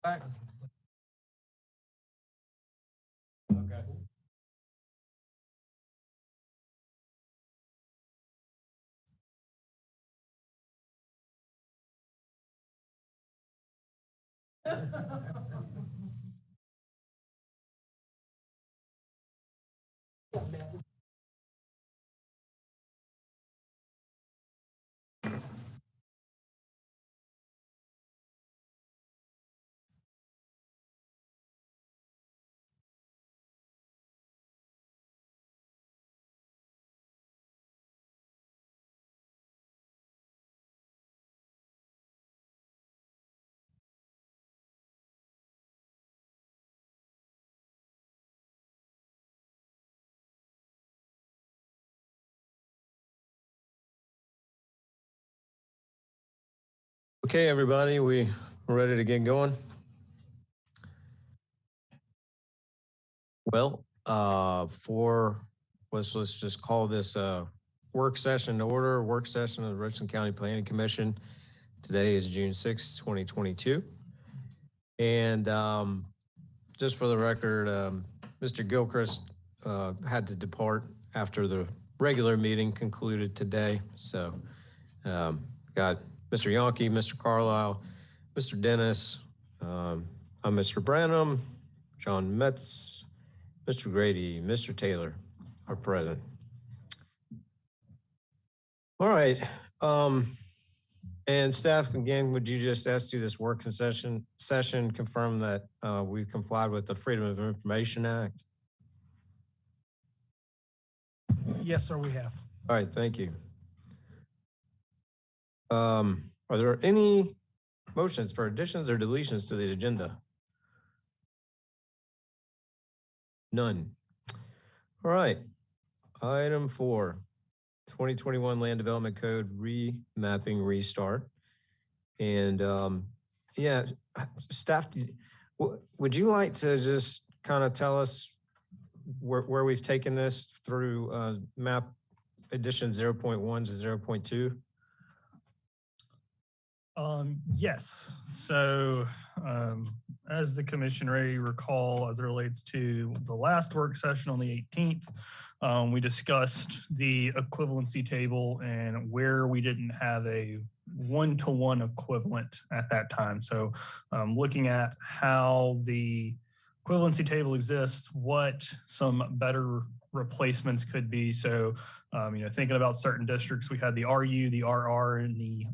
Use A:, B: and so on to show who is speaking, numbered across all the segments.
A: Back. Okay. Okay, everybody, we're ready to get going. Well, let's just call this a work session to order, work session of the Richland County Planning Commission. Today is June 6, 2022. And just for the record, Mr. Gilchrist had to depart after the regular meeting concluded today. So got Mr. Yonke, Mr. Carlisle, Mr. Dennis, I'm Mr. Branham, John Metz, Mr. Grady, Mr. Taylor are present. All right. And staff, again, would you just ask to this work session confirm that we've complied with the Freedom of Information Act?
B: Yes, sir, we have.
A: All right, thank you. Are there any motions for additions or deletions to the agenda? None. All right. Item 4, 2021 Land Development Code remapping restart. And yeah, staff, would you like to just kind of tell us where we've taken this through map edition 0.1 to 0.2?
C: Yes. So as the commission may recall, as it relates to the last work session on the 18th, we discussed the equivalency table and where we didn't have a one-to-one equivalent at that time. So looking at how the equivalency table exists, what some better replacements could be. So, thinking about certain districts, we had the RU, the RR, and the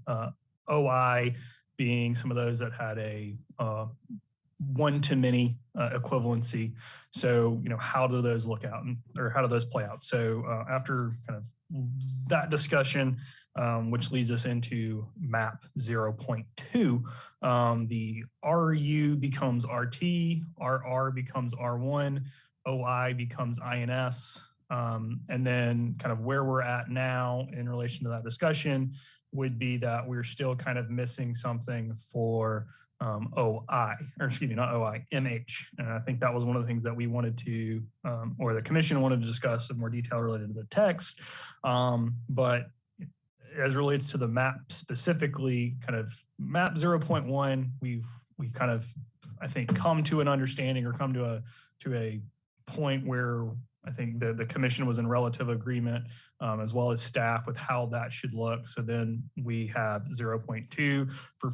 C: OI being some of those that had a one-to-many equivalency. So, how do those look out, or how do those play out? So after kind of that discussion, which leads us into map 0.2, the RU becomes RT, RR becomes R1, OI becomes INS, and then kind of where we're at now in relation to that discussion would be that we're still kind of missing something for OI, or excuse me, not OI, MH. And I think that was one of the things that we wanted to, or the commission wanted to discuss in more detail related to the text. But as it relates to the map specifically, kind of map 0.1, we kind of, I think, come to an understanding or come to a point where I think the commission was in relative agreement, as well as staff, with how that should look. So then we have 0.2 for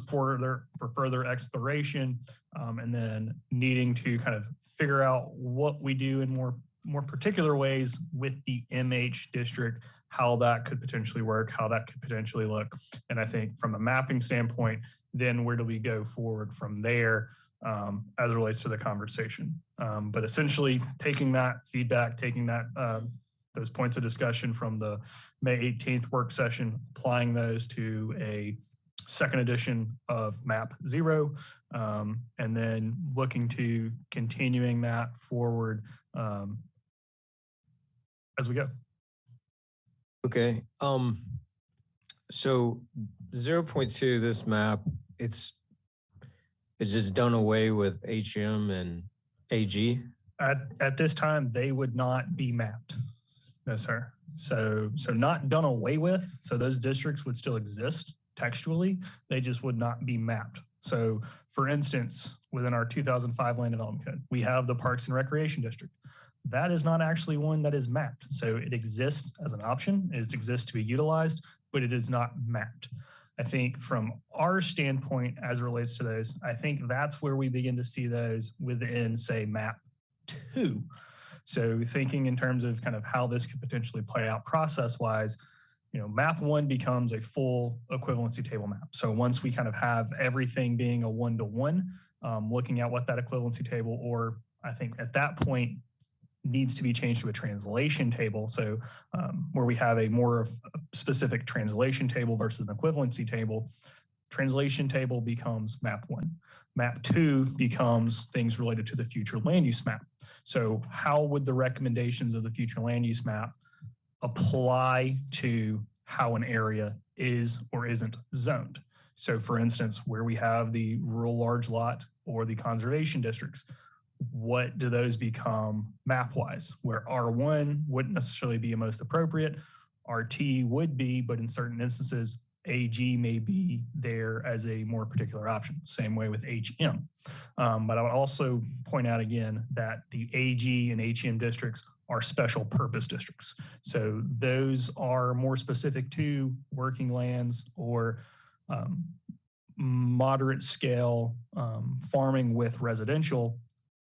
C: further exploration, and then needing to kind of figure out what we do in more particular ways with the MH district, how that could potentially work, how that could potentially look. And I think from a mapping standpoint, then where do we go forward from there? As it relates to the conversation. But essentially taking that feedback, taking that those points of discussion from the May 18th work session, applying those to a second edition of map 0, and then looking to continuing that forward as we go.
A: Okay. So 0.2, this map, it's just done away with HM and AG?
C: At this time, they would not be mapped. No, sir. So not done away with. So those districts would still exist textually. They just would not be mapped. So for instance, within our 2005 land development code, we have the Parks and Recreation District. That is not actually one that is mapped. So it exists as an option, it exists to be utilized, but it is not mapped. I think from our standpoint, as it relates to those, I think that's where we begin to see those within, say, map 2. So thinking in terms of kind of how this could potentially play out process-wise, map 1 becomes a full equivalency table map. So once we kind of have everything being a one-to-one, looking at what that equivalency table, or I think at that point needs to be changed to a translation table. So where we have a more specific translation table versus an equivalency table, translation table becomes map 1. Map 2 becomes things related to the future land use map. So how would the recommendations of the future land use map apply to how an area is or isn't zoned? So for instance, where we have the rural large lot or the conservation districts, what do those become map-wise? Where R1 wouldn't necessarily be most appropriate, RT would be, but in certain instances, AG may be there as a more particular option. Same way with HM. But I would also point out again that the AG and HM districts are special purpose districts. So those are more specific to working lands or moderate scale farming with residential,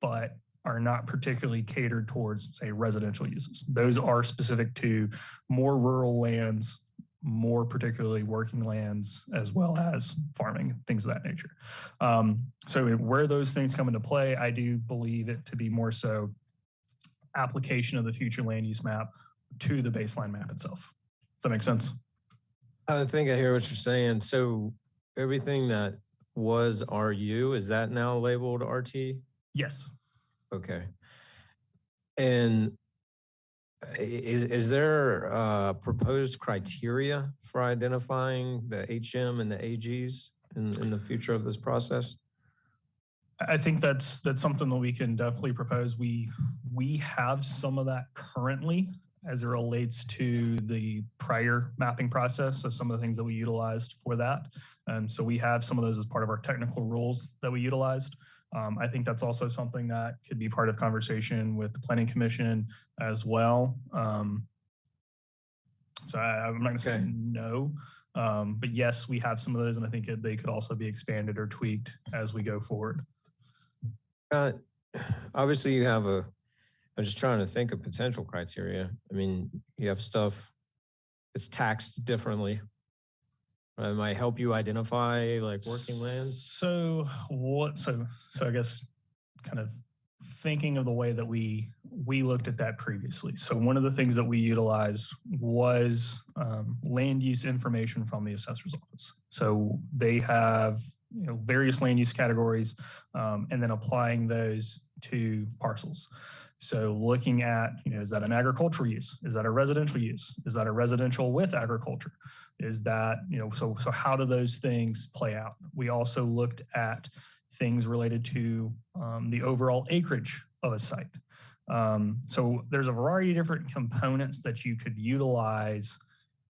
C: but are not particularly catered towards, say, residential uses. Those are specific to more rural lands, more particularly working lands, as well as farming, things of that nature. So where those things come into play, I do believe it to be more so application of the future land use map to the baseline map itself. Does that make sense?
A: I think I hear what you're saying. So everything that was RU, is that now labeled RT?
C: Yes.
A: Okay. And is there proposed criteria for identifying the HM and the AGs in the future of this process?
C: I think that's something that we can definitely propose. We have some of that currently as it relates to the prior mapping process. So some of the things that we utilized for that. And so we have some of those as part of our technical rules that we utilized. I think that's also something that could be part of conversation with the Planning Commission as well. So I'm not going to say no, but yes, we have some of those, and I think they could also be expanded or tweaked as we go forward.
A: Obviously, you have I'm just trying to think of potential criteria. I mean, you have stuff that's taxed differently. It might help you identify like working lands.
C: So I guess kind of thinking of the way that we looked at that previously. So one of the things that we utilized was land use information from the assessor's office. So they have various land use categories and then applying those to parcels. So looking at, is that an agricultural use? Is that a residential use? Is that a residential with agriculture? Is that, so how do those things play out? We also looked at things related to the overall acreage of a site. So there's a variety of different components that you could utilize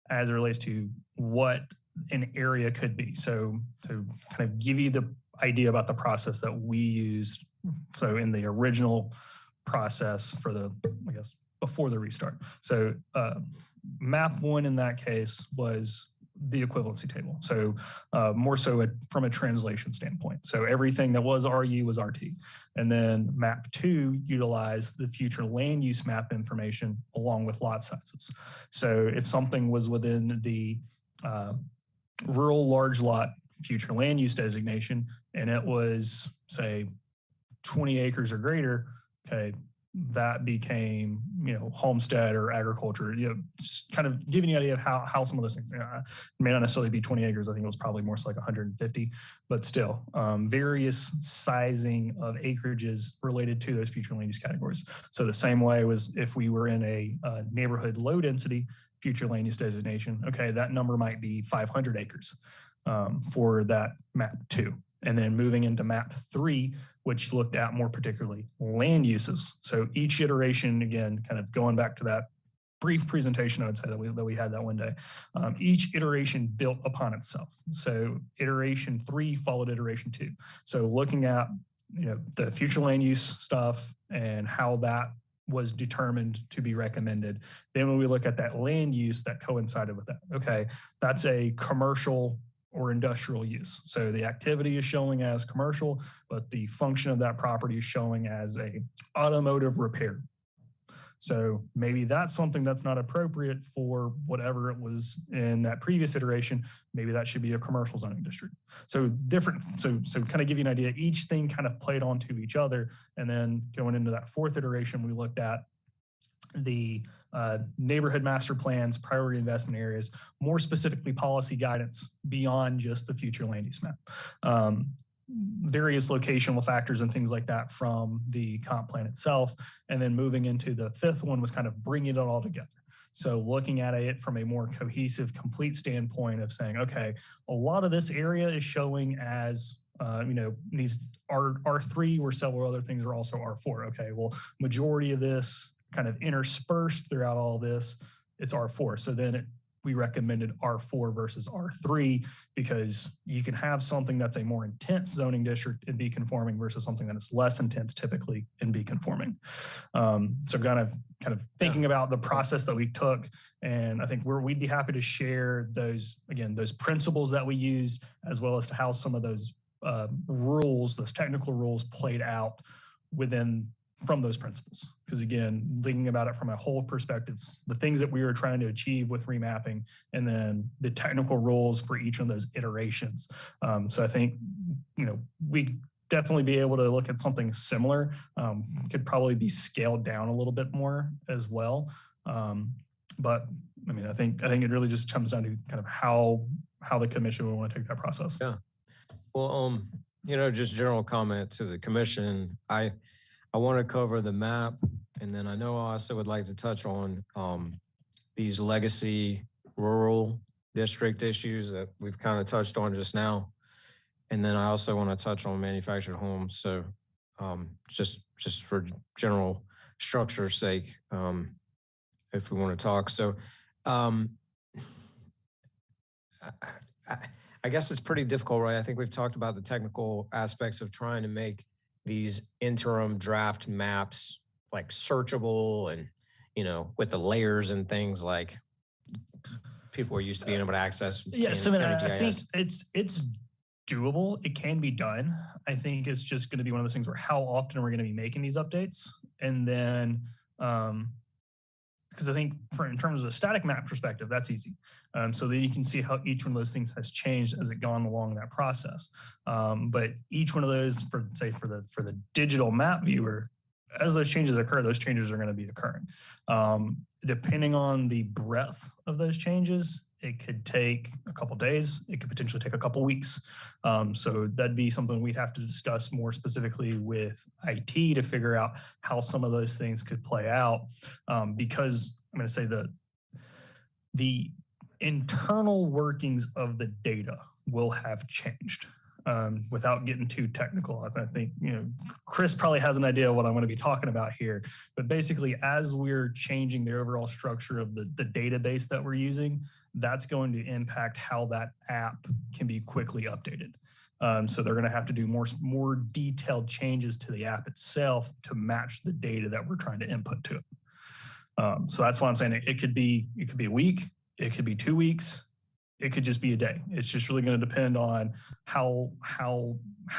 C: as it relates to what an area could be. So to kind of give you the idea about the process that we used, so in the original process for before the restart. So map 1 in that case was the equivalency table. So more so from a translation standpoint. So everything that was RU was RT. And then map 2 utilized the future land use map information along with lot sizes. So if something was within the rural large lot future land use designation and it was, say, 20 acres or greater, okay, that became, homestead or agriculture, just kind of giving you an idea of how some of those things, may not necessarily be 20 acres. I think it was probably more so like 150, but still various sizing of acreages related to those future land use categories. So the same way was if we were in a neighborhood low density future land use designation, okay, that number might be 500 acres for that map 2. And then moving into map 3, which looked at more particularly land uses. So each iteration, again, kind of going back to that brief presentation, I would say, that we had that one day. Each iteration built upon itself. So iteration 3 followed iteration 2. So looking at, the future land use stuff and how that was determined to be recommended. Then when we look at that land use that coincided with that, okay, that's a commercial or industrial use. So the activity is showing as commercial, but the function of that property is showing as a automotive repair. So maybe that's something that's not appropriate for whatever it was in that previous iteration. Maybe that should be a commercial zoning district. So so kind of give you an idea, each thing kind of played onto each other. And then going into that 4th iteration, we looked at the neighborhood master plans, priority investment areas, more specifically policy guidance beyond just the future land use map. Various locational factors and things like that from the comp plan itself. And then moving into the 5th one was kind of bringing it all together. So looking at it from a more cohesive, complete standpoint of saying, okay, a lot of this area is showing as needs R3, where several other things are also R4. Okay, well, majority of this kind of interspersed throughout all this, it's R4. So then we recommended R4 versus R3 because you can have something that's a more intense zoning district and be conforming versus something that is less intense typically and be conforming. So kind of thinking about the process that we took, and I think we'd be happy to share those principles that we used, as well as to how some of those rules, those technical rules, played out from those principles. Because again, thinking about it from a whole perspective, the things that we were trying to achieve with remapping, and then the technical rules for each of those iterations. So I think, we definitely be able to look at something similar, could probably be scaled down a little bit more as well. But I mean, I think it really just comes down to kind of how the commission would want to take that process.
A: Yeah. Well, just general comment to the commission. I want to cover the map, and then I know I also would like to touch on these legacy rural district issues that we've kind of touched on just now. And then I also want to touch on manufactured homes. So just for general structure's sake, if we want to talk. So I guess it's pretty difficult, right? I think we've talked about the technical aspects of trying to make these interim draft maps like searchable and, with the layers and things like people are used to being able to access.
C: Yeah, so I think it's doable. It can be done. I think it's just going to be one of those things where how often we're going to be making these updates. And then, because I think in terms of a static map perspective, that's easy. So that you can see how each one of those things has changed as it gone along that process. But each one of those, for the digital map viewer, as those changes occur, those changes are going to be occurring. Depending on the breadth of those changes, it could take a couple days. It could potentially take a couple weeks. So that'd be something we'd have to discuss more specifically with IT to figure out how some of those things could play out. Because I'm going to say the internal workings of the data will have changed. Without getting too technical, I think Chris probably has an idea of what I'm going to be talking about here. But basically, as we're changing the overall structure of the database that we're using, that's going to impact how that app can be quickly updated. So they're going to have to do more detailed changes to the app itself to match the data that we're trying to input to it. So that's why I'm saying it could be a week, it could be 2 weeks. It could just be a day. It's just really going to depend on how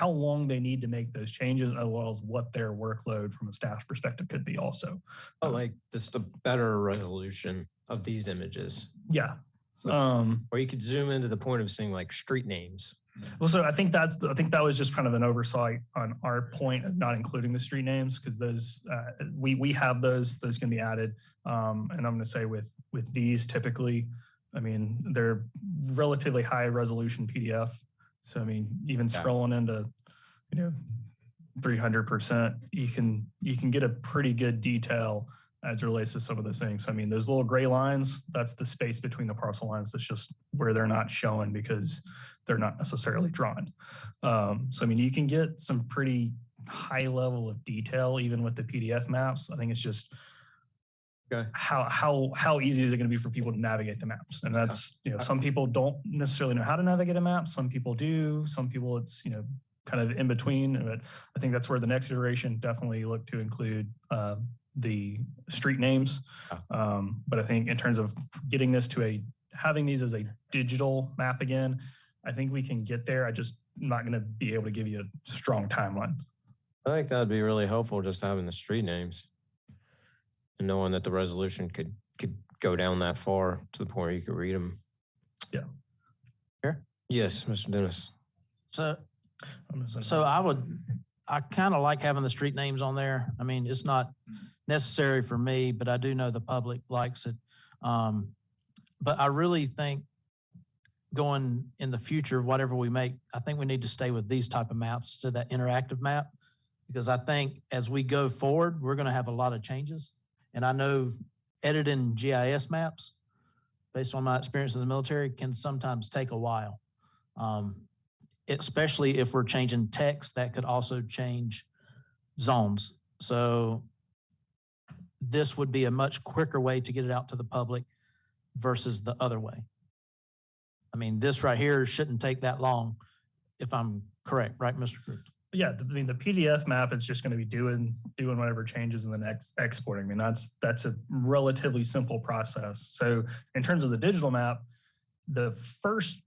C: long they need to make those changes, as well as what their workload from a staff perspective could be also.
A: Like just a better resolution of these images.
C: Yeah.
A: Or you could zoom into the point of seeing like street names.
C: Well, so I think that was just kind of an oversight on our point of not including the street names, because those we have those can be added. And I'm going to say with these typically, I mean, they're relatively high resolution PDF. So, I mean, even scrolling into, 300%, you can get a pretty good detail as it relates to some of those things. So, I mean, those little gray lines, that's the space between the parcel lines. That's just where they're not showing because they're not necessarily drawn. So, I mean, you can get some pretty high level of detail even with the PDF maps. I think it's just
A: Okay.
C: how easy is it going to be for people to navigate the maps? And that's, some people don't necessarily know how to navigate a map. Some people do. Some people it's, kind of in between. But I think that's where the next iteration definitely look to include the street names. But I think in terms of getting this to having these as a digital map again, I think we can get there. I just not going to be able to give you a strong timeline.
A: I think that'd be really helpful, just having the street names and knowing that the resolution could go down that far to the point where you could read them.
C: Yeah.
D: Here?
A: Yes, Mr. Dennis.
D: So I kind of like having the street names on there. I mean, it's not necessary for me, but I do know the public likes it. But I really think going in the future, whatever we make, I think we need to stay with these type of maps, to that interactive map, because I think as we go forward, we're going to have a lot of changes. And I know editing GIS maps, based on my experience in the military, can sometimes take a while. Especially if we're changing text, that could also change zones. So this would be a much quicker way to get it out to the public versus the other way. I mean, this right here shouldn't take that long, if I'm correct, right, Mr. Cruz?
C: Yeah, I mean, the PDF map is just going to be doing whatever changes in the next exporting. I mean, that's a relatively simple process. So in terms of the digital map, the first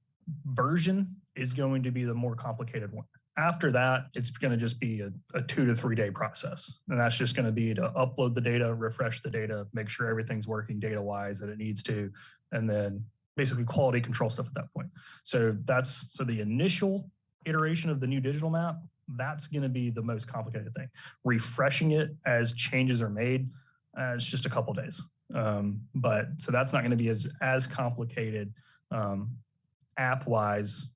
C: version is going to be the more complicated one. After that, it's going to just be a 2 to 3 day process. And that's just going to be to upload the data, refresh the data, make sure everything's working data-wise that it needs to, and then basically quality control stuff at that point. So the initial iteration of the new digital map, that's going to be the most complicated thing. Refreshing it as changes are made, it's just a couple days. But so that's not going to be as complicated app-wise.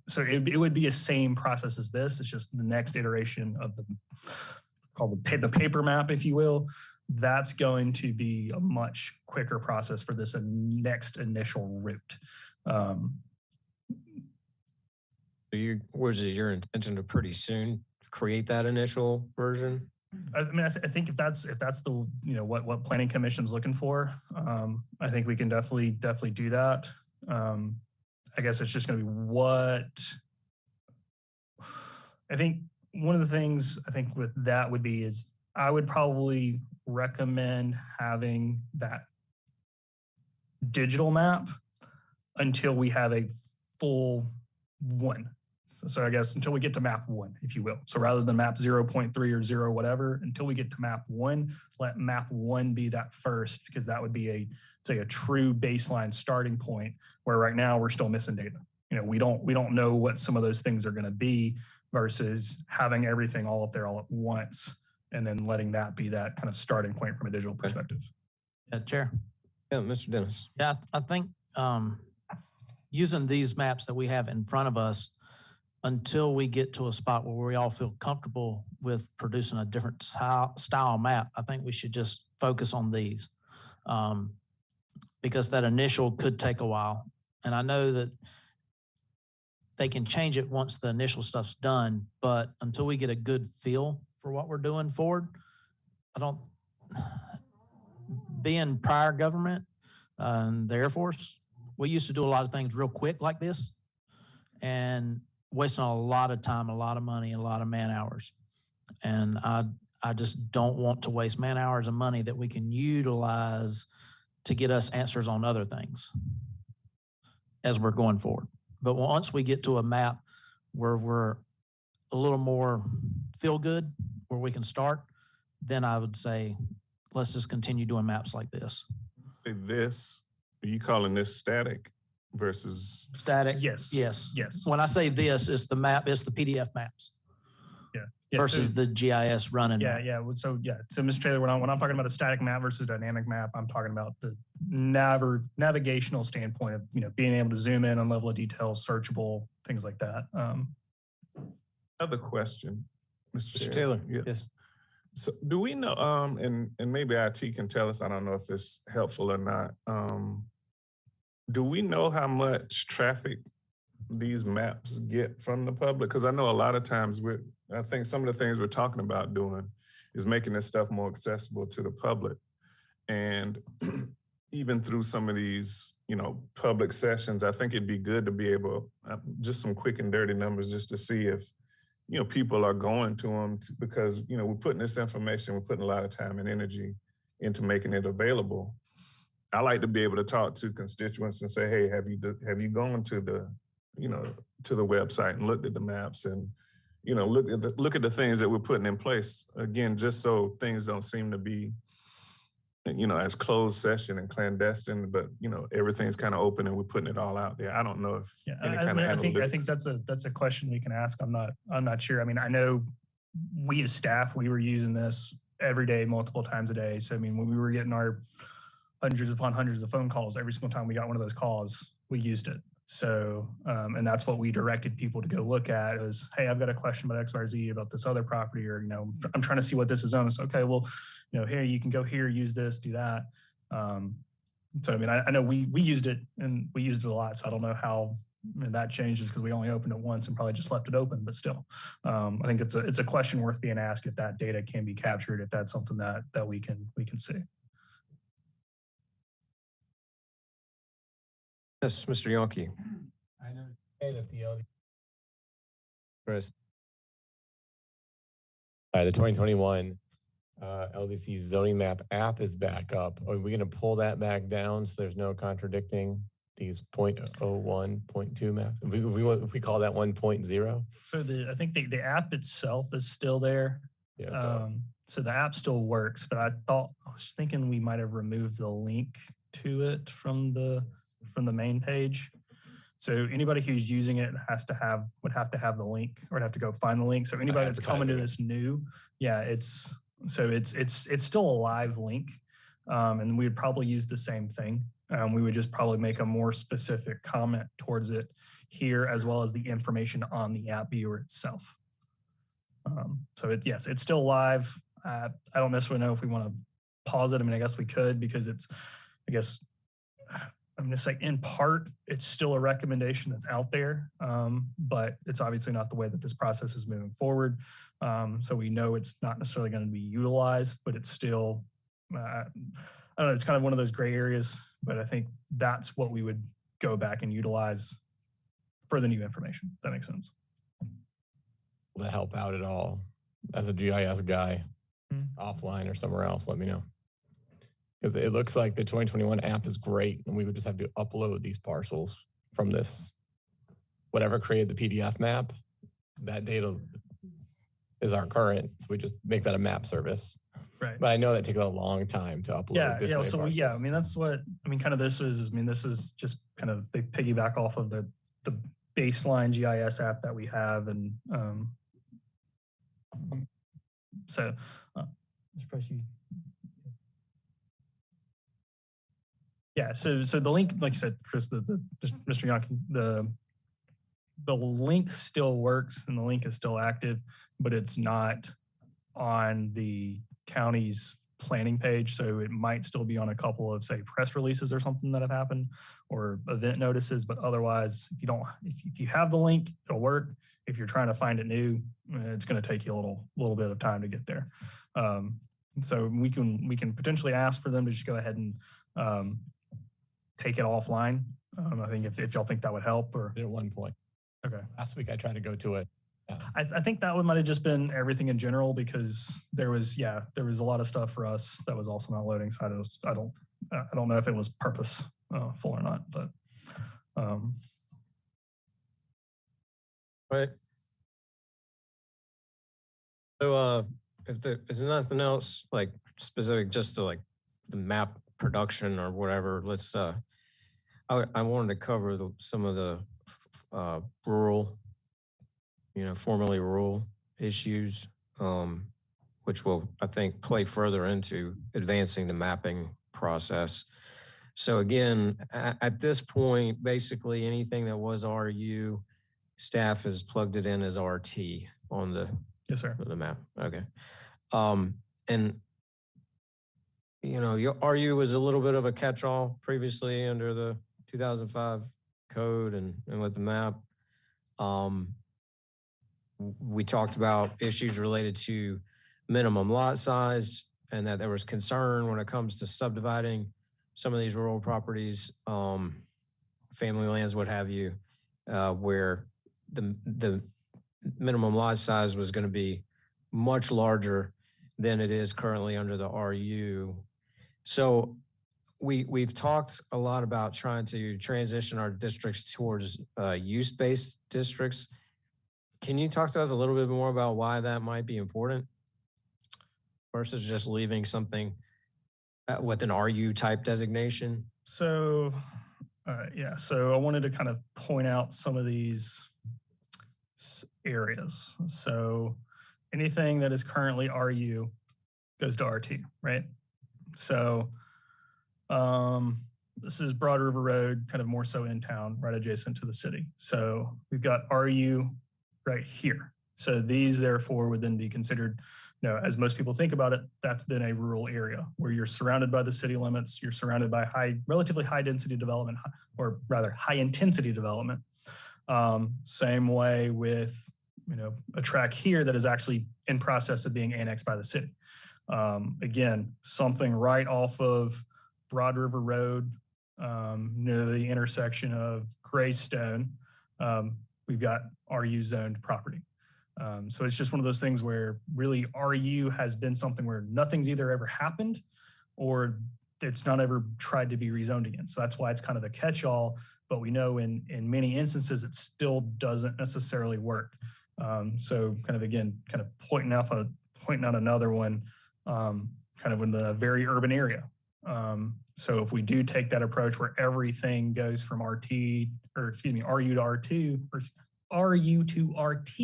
C: So it would be a same process as this. It's just the next iteration of the paper map, if you will. That's going to be a much quicker process for this next initial route.
A: Was it your intention to pretty soon create that initial version?
C: I mean, I think if that's the what Planning Commission's looking for, I think we can definitely do that. I guess it's just going to be what I think. One of the things I think with that would be is I would probably recommend having that digital map until we have a full one. So I guess until we get to map 1, if you will. So rather than map 0.3 or 0 whatever, until we get to map 1, let map 1 be that first, because that would be a true baseline starting point, where right now we're still missing data. We don't know what some of those things are going to be, versus having everything all up there all at once and then letting that be that kind of starting point from a digital perspective.
D: Yeah, Chair.
A: Yeah, Mr. Dennis.
D: Yeah, I think using these maps that we have in front of us, until we get to a spot where we all feel comfortable with producing a different style map, I think we should just focus on these, because that initial could take a while. And I know that they can change it once the initial stuff's done, but until we get a good feel for what we're doing forward, being prior government, the Air Force, we used to do a lot of things real quick like this, and wasting a lot of time, a lot of money, and a lot of man hours. And I just don't want to waste man hours and money that we can utilize to get us answers on other things as we're going forward. But once we get to a map where we're a little more feel good, where we can start, then I would say, let's just continue doing maps like this.
E: Say this, are you calling this static versus?
D: Static?
C: Yes.
D: Yes.
C: Yes.
D: When I say this, it's the map, it's the PDF maps.
C: Yeah,
D: versus the GIS running.
C: Yeah. So Mr. Taylor, when I'm talking about a static map versus dynamic map, I'm talking about the navigational standpoint of being able to zoom in on level of detail, searchable, things like that.
E: Other question,
A: Mr. Taylor.
E: Yes. So do we know, and maybe IT can tell us, I don't know if it's helpful or not. Do we know how much traffic these maps get from the public? Because I know a lot of times I think some of the things we're talking about doing is making this stuff more accessible to the public. And even through some of these, public sessions, I think it'd be good to be able, just some quick and dirty numbers just to see if, people are going to them because, we're putting this information, we're putting a lot of time and energy into making it available. I like to be able to talk to constituents and say, hey, have you gone to the, to the website and looked at the maps and, look at the things that we're putting in place. Again, just so things don't seem to be, as closed session and clandestine, but everything's kind of open and we're putting it all out there. I don't know if any kind of
C: I think that's a question we can ask. I'm not sure. I mean, I know we as staff, we were using this every day, multiple times a day. So I mean, when we were getting our hundreds upon hundreds of phone calls, every single time we got one of those calls, we used it. So, and that's what we directed people to go look at is, hey, I've got a question about X, Y, or Z about this other property, or, I'm trying to see what this is on. So, okay, well, here, you can go here, use this, do that. So, I mean, I know we used it and we used it a lot. So I don't know how that changes because we only opened it once and probably just left it open, but still, I think it's a question worth being asked if that data can be captured, if that's something that we can see.
A: Yes, Mr. Yonke.
B: I know that the LD.
A: Chris.
F: The 2021 LDC zoning map app is back up. Are we going to pull that back down so there's no contradicting these 0.01, 0.2 maps? If we call that 1.0?
C: So I think the app itself is still there.
F: Yeah.
C: So the app still works, but I was thinking we might have removed the link to it from the main page. So anybody who's using it would have to have the link or would have to go find the link. So anybody that's coming to this new, it's still a live link. And we would probably use the same thing. We would just probably make a more specific comment towards it here, as well as the information on the app viewer itself. So it's still live. I don't necessarily know if we want to pause it. I mean, I guess we could because I'm just like, in part, it's still a recommendation that's out there, but it's obviously not the way that this process is moving forward. So we know it's not necessarily going to be utilized, but it's still, I don't know, it's kind of one of those gray areas, but I think that's what we would go back and utilize for the new information. If that makes sense.
F: Will that help out at all? As a GIS guy, offline or somewhere else, let me know. Because it looks like the 2021 app is great, and we would just have to upload these parcels from this, whatever created the PDF map. That data is our current, so we just make that a map service.
C: Right.
F: But I know that takes a long time to upload.
C: I mean, that's what kind of this is. I mean, this is just kind of they piggyback off of the baseline GIS app that we have, and so yeah. So the link, like you said, Chris, just Mr. Yonke, the link still works and the link is still active, but it's not on the county's planning page. So it might still be on a couple of, say, press releases or something that have happened or event notices. But otherwise, if you have the link, it'll work. If you're trying to find it new, it's going to take you a little bit of time to get there. So we can potentially ask for them to just go ahead and take it offline. I think if y'all think that would help, or
F: At one point.
C: Okay.
F: Last week I tried to go to it.
C: I think that one might have just been everything in general because there was a lot of stuff for us that was also not loading. So I don't know if it was purposeful or not, but
A: Right. So if there is nothing else like specific just to like the map production or whatever, let's I wanted to cover some of the rural, formerly rural issues, which will, I think, play further into advancing the mapping process. So again, at this point, basically anything that was RU, staff has plugged it in as RT on the
C: yes, sir.
A: the map. Okay. And your RU was a little bit of a catch-all previously under the 2005 code and with the map. We talked about issues related to minimum lot size and that there was concern when it comes to subdividing some of these rural properties, family lands, what have you, where the minimum lot size was going to be much larger than it is currently under the RU. So we've talked a lot about trying to transition our districts towards use-based districts. Can you talk to us a little bit more about why that might be important versus just leaving something with an RU type designation?
C: So, yeah, so I wanted to kind of point out some of these areas. So anything that is currently RU goes to RT, right? So this is Broad River Road, kind of more so in town, right adjacent to the city. So we've got RU right here. So these therefore would then be considered, you know, as most people think about it, that's then a rural area where you're surrounded by the city limits, you're surrounded by relatively high density development, or rather high intensity development. Same way with, you know, a track here that is actually in process of being annexed by the city. Again, something right off of Broad River Road, near the intersection of Greystone, we've got RU zoned property. So it's just one of those things where really RU has been something where nothing's either ever happened or it's not ever tried to be rezoned again. So that's why it's kind of a catch-all, but we know in many instances it still doesn't necessarily work. So kind of, again, kind of pointing out another one, kind of in the very urban area. So if we do take that approach where everything goes from RU to R2, or RU to RT,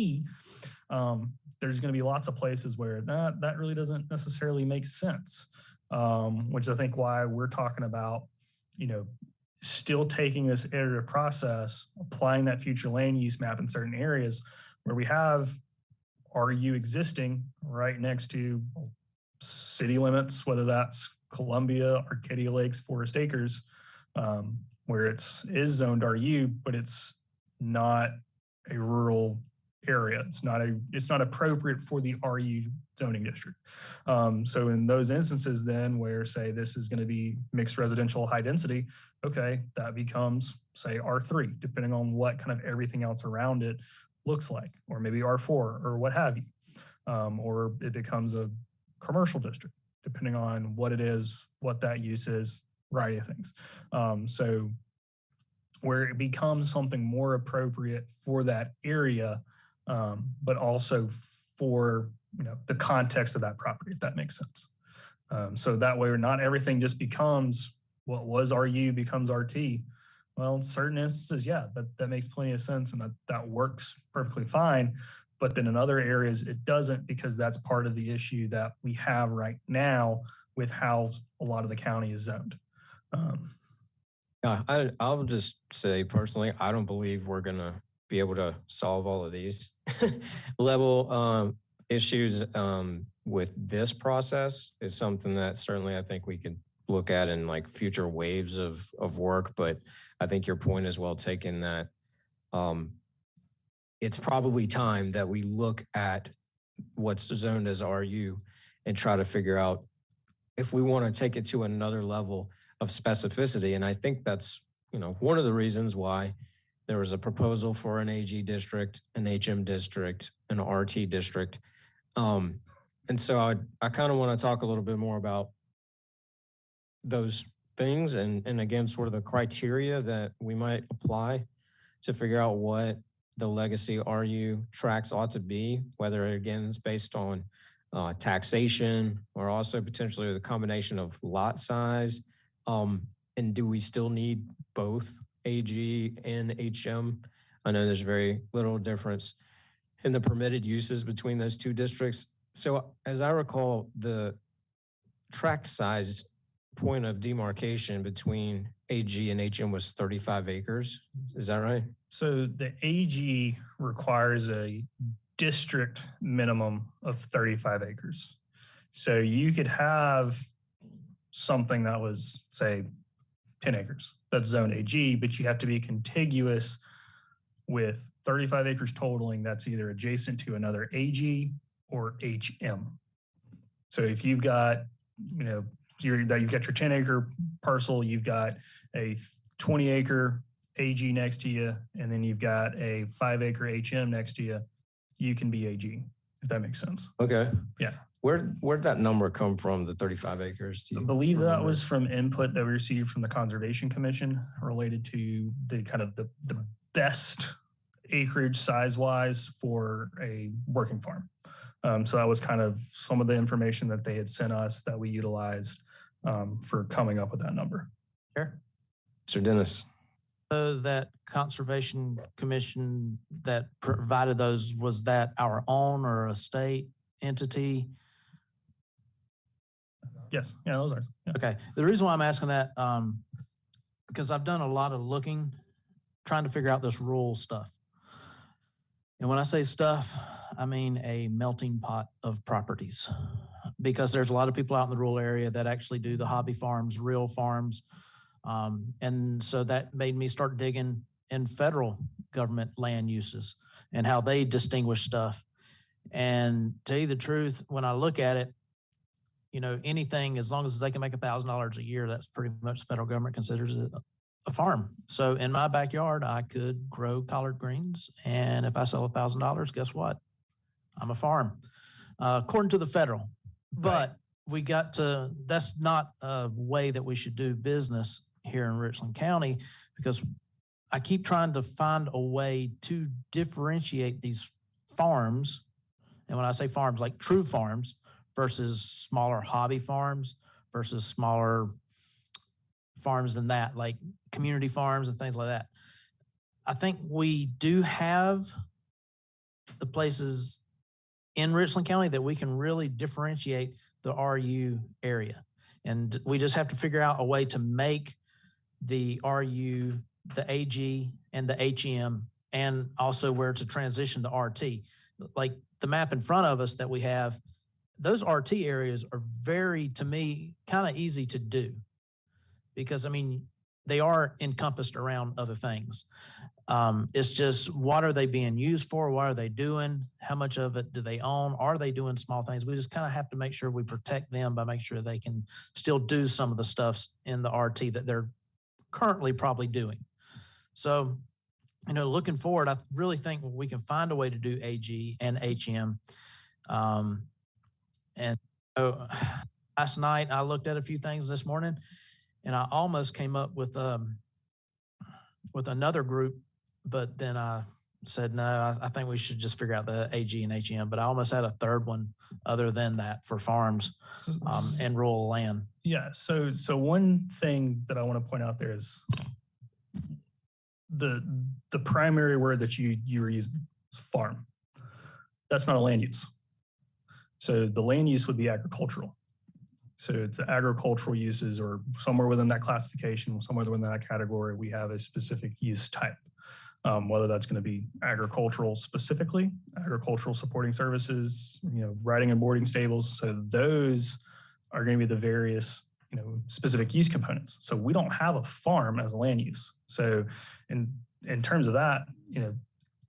C: there's going to be lots of places where that really doesn't necessarily make sense, which I think why we're talking about, you know, still taking this iterative process, applying that future land use map in certain areas where we have RU existing right next to city limits, whether that's Columbia, Arcadia Lakes, Forest Acres, where is zoned RU, but it's not a rural area. It's not appropriate for the RU zoning district. So in those instances then where, say, this is going to be mixed residential high density, okay, that becomes, say, R3, depending on what kind of everything else around it looks like, or maybe R4 or what have you. Or it becomes a commercial district, depending on what it is, what that use is, variety of things. So where it becomes something more appropriate for that area, but also for, you know, the context of that property, if that makes sense. So that way, not everything just becomes what was RU becomes RT. Well, in certain instances, yeah, that makes plenty of sense, and that works perfectly fine. But then in other areas, it doesn't, because that's part of the issue that we have right now with how a lot of the county is zoned.
A: I'll just say personally, I don't believe we're going to be able to solve all of these level issues with this process. Is something that certainly I think we could look at in like future waves of work. But I think your point is well taken that it's probably time that we look at what's zoned as RU and try to figure out if we want to take it to another level of specificity. And I think that's, you know, one of the reasons why there was a proposal for an AG district, an HM district, an RT district. And so I kind of want to talk a little bit more about those things and again, sort of the criteria that we might apply to figure out what the legacy RU tracks ought to be, whether again it's based on taxation or also potentially the combination of lot size. And do we still need both AG and HM? I know there's very little difference in the permitted uses between those two districts. So as I recall, the tract size point of demarcation between AG and HM was 35 acres. Is that right?
C: So the AG requires a district minimum of 35 acres. So you could have something that was, say, 10 acres. That's zone AG, but you have to be contiguous with 35 acres totaling that's either adjacent to another AG or HM. So if you've got you've got your 10-acre parcel, you've got a 20-acre AG next to you, and then you've got a 5-acre HM next to you, you can be AG, if that makes sense.
A: Okay.
C: Yeah.
A: Where'd that number come from, the 35 acres? Do
C: I
A: you
C: believe that
A: remember?
C: was from input that we received from the Conservation Commission related to the kind of the best acreage size-wise for a working farm. So that was kind of some of the information that they had sent us that we utilized for coming up with that number.
D: Sure.
A: Mr. Dennis.
D: So that Conservation Commission that provided those, was that our own or a state entity?
C: Yes, yeah, those are. Yeah.
D: Okay. The reason why I'm asking that, because I've done a lot of looking, trying to figure out this rural stuff. And when I say stuff, I mean a melting pot of properties. Because there's a lot of people out in the rural area that actually do the hobby farms, real farms. And so that made me start digging in federal government land uses and how they distinguish stuff. And to tell you the truth, when I look at it, anything, as long as they can make $1,000 a year, that's pretty much the federal government considers it a farm. So in my backyard, I could grow collard greens. And if I sell $1,000, guess what? I'm a farm, according to the federal. But that's not a way that we should do business here in Richland County, because I keep trying to find a way to differentiate these farms. And when I say farms, like true farms versus smaller hobby farms versus smaller farms than that, like community farms and things like that. I think we do have the places in Richland County that we can really differentiate the RU area. And we just have to figure out a way to make the RU, the AG, and the HM, and also where to transition the RT. Like the map in front of us that we have, those RT areas are very, to me, kind of easy to do because, they are encompassed around other things. It's just, what are they being used for? What are they doing? How much of it do they own? Are they doing small things? We just kind of have to make sure we protect them by making sure they can still do some of the stuff in the RT that they're currently probably doing. So, looking forward, I really think we can find a way to do AG and HM. And so last night I looked at a few things this morning, and I almost came up with another group, but then I said, no, I think we should just figure out the AG and HM, but I almost had a third one other than that for farms and rural land.
C: Yeah. So one thing that I want to point out there is the primary word that you were using is farm. That's not a land use. So the land use would be agricultural. So it's the agricultural uses, or somewhere within that classification, somewhere within that category, we have a specific use type. Whether that's going to be agricultural specifically, agricultural supporting services, riding and boarding stables. So those are going to be the various, specific use components. So we don't have a farm as a land use. So in terms of that,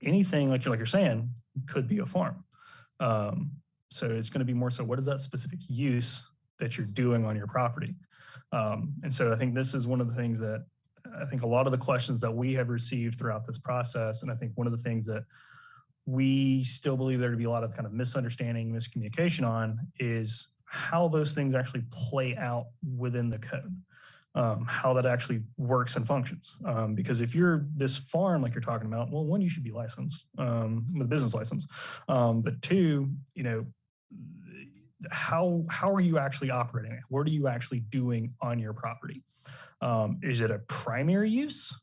C: anything like you're saying could be a farm. So it's going to be more so, what is that specific use that you're doing on your property? And so I think this is one of the things that I think a lot of the questions that we have received throughout this process, and I think one of the things that we still believe there to be a lot of kind of misunderstanding, miscommunication on, is how those things actually play out within the code, how that actually works and functions. Because if you're this farm like you're talking about, well, one, you should be licensed with a business license, but two, how are you actually operating? What are you actually doing on your property? Is it a primary use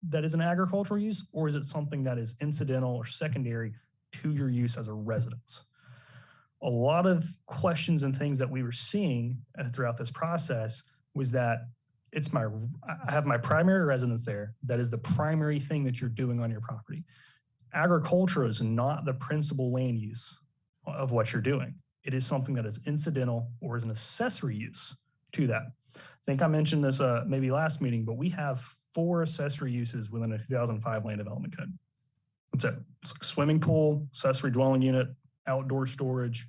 C: that is an agricultural use, or is it something that is incidental or secondary to your use as a residence? A lot of questions and things that we were seeing throughout this process was that I have my primary residence there. That is the primary thing that you're doing on your property. Agriculture is not the principal land use of what you're doing. It is something that is incidental or is an accessory use to that. I think I mentioned this maybe last meeting, but we have 4 accessory uses within a 2005 land development code. That's it. It's like swimming pool, accessory dwelling unit, outdoor storage,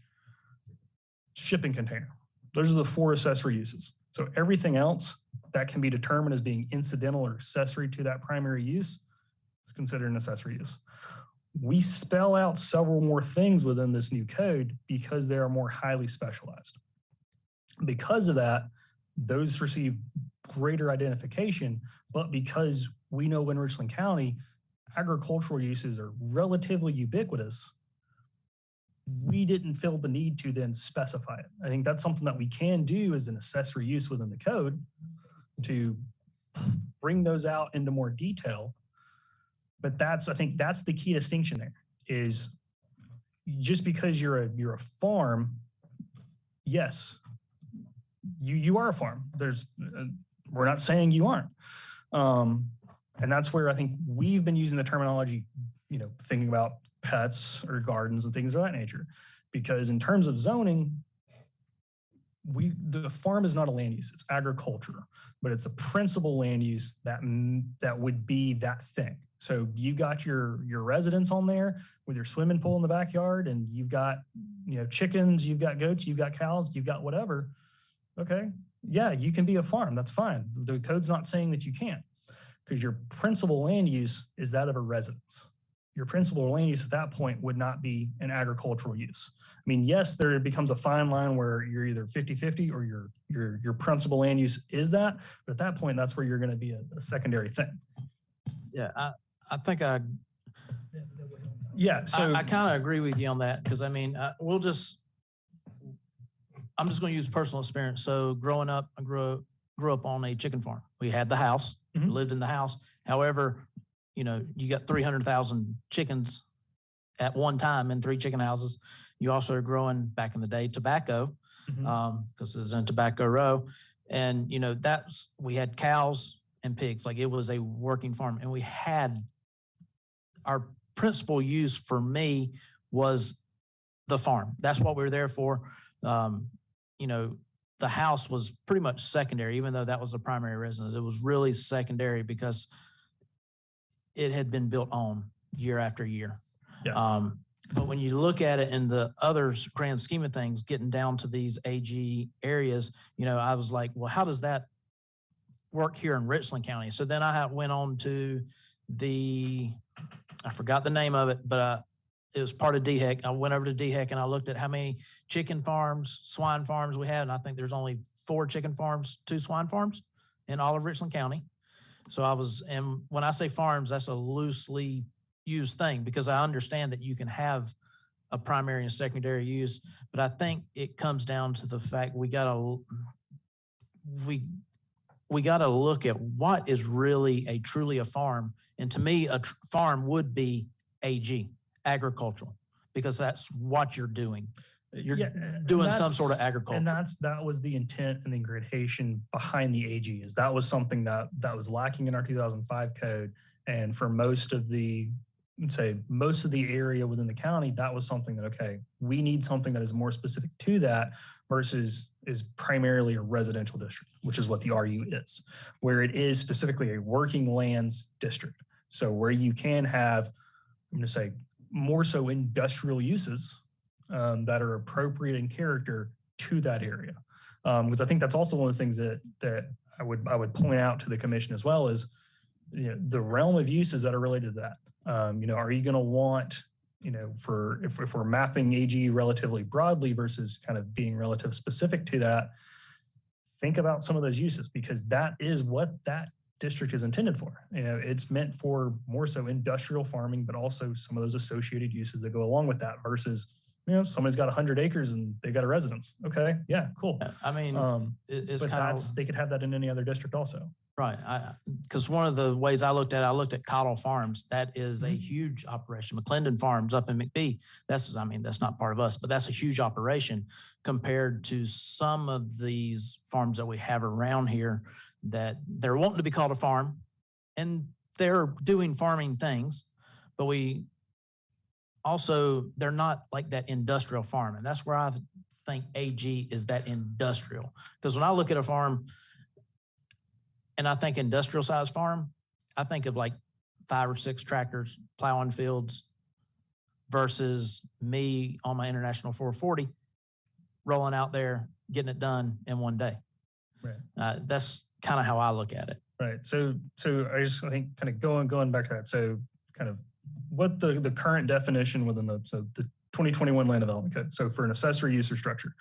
C: shipping container. Those are the 4 accessory uses. So everything else that can be determined as being incidental or accessory to that primary use is considered an accessory use. We spell out several more things within this new code because they are more highly specialized. Because of that, those receive greater identification, but because we know in Richland County, agricultural uses are relatively ubiquitous, we didn't feel the need to then specify it. I think that's something that we can do as an accessory use within the code to bring those out into more detail. But I think that's the key distinction there, is just because you're a farm, yes, you are a farm. We're not saying you aren't. And that's where I think we've been using the terminology, thinking about pets or gardens and things of that nature. Because in terms of zoning, the farm is not a land use, it's agriculture, but it's a principal land use that would be that thing. So you got your residence on there with your swimming pool in the backyard, and you've got, chickens, you've got goats, you've got cows, you've got whatever. Okay, yeah, you can be a farm, that's fine. The code's not saying that you can't, because your principal land use is that of a residence. Your principal land use at that point would not be an agricultural use. I mean, yes, there becomes a fine line where you're either 50-50 or your principal land use is that, but at that point, that's where you're going to be a secondary thing.
D: Yeah, I think
C: Yeah, so
D: I kind of agree with you on that, because I mean, I'm just going to use personal experience. So growing up, I grew up on a chicken farm. We had the house, lived in the house. However, you got 300,000 chickens at one time in 3 chicken houses. You also are growing, back in the day, tobacco, because it was in Tobacco Row. And, we had cows and pigs. Like, it was a working farm. And we had, our principal use for me was the farm. That's what we were there for. The house was pretty much secondary, even though that was a primary residence. It was really secondary because it had been built on year after year.
C: Yeah.
D: But when you look at it in the other grand scheme of things, getting down to these AG areas, I was like, well, how does that work here in Richland County? So then I went on to I forgot the name of it, but it was part of DHEC. I went over to DHEC and I looked at how many chicken farms, swine farms we had. And I think there's only 4 chicken farms, 2 swine farms in all of Richland County. So and when I say farms, that's a loosely used thing, because I understand that you can have a primary and secondary use, but I think it comes down to the fact we gotta look at what is really truly a farm. And to me, a farm would be AG, agricultural, because that's what you're doing. You're doing some sort of agriculture.
C: And that was the intent and the gradation behind the AG, is that was something that was lacking in our 2005 code. And for most of the area within the county, that was something that, okay, we need something that is more specific to that versus is primarily a residential district, which is what the RU is, where it is specifically a working lands district. So where you can have, I'm going to say, more so industrial uses that are appropriate in character to that area. Because I think that's also one of the things that I would point out to the commission as well, is the realm of uses that are related to that. Are you going to want, if we're mapping AG relatively broadly versus kind of being relative specific to that, think about some of those uses, because that is what that district is intended for. It's meant for more so industrial farming, but also some of those associated uses that go along with that versus, somebody's got 100 acres and they got a residence. Okay. Yeah, cool.
D: I mean, it's
C: but they could have that in any other district also.
D: Right. Because one of the ways I looked at Cottle Farms. That is a huge operation. McClendon Farms up in McBee. That's not part of us, but that's a huge operation compared to some of these farms that we have around here that they're wanting to be called a farm and they're doing farming things, but they're not like that industrial farm. And that's where I think AG is that industrial. Because when I look at a farm, and I think industrial size farm, I think of like 5 or 6 tractors plowing fields versus me on my International 440 rolling out there getting it done in one day.
C: Right.
D: That's kind of how I look at it.
C: Right. So I think kind of going back to that. So kind of what the current definition within the 2021 Land Development Code. So for an accessory use or structure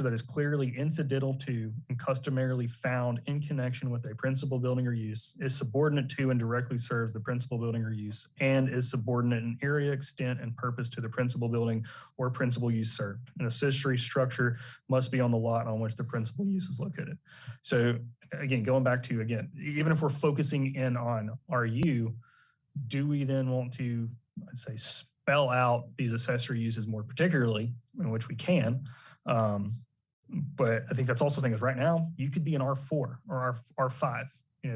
C: that is clearly incidental to and customarily found in connection with a principal building or use, is subordinate to and directly serves the principal building or use, and is subordinate in area, extent, and purpose to the principal building or principal use served. An accessory structure must be on the lot on which the principal use is located. So again, going back to, even if we're focusing in on RU, do we then want to, I'd say, spell out these accessory uses more particularly, in which we can. But I think that's also the thing is right now, you could be an R4 or R5,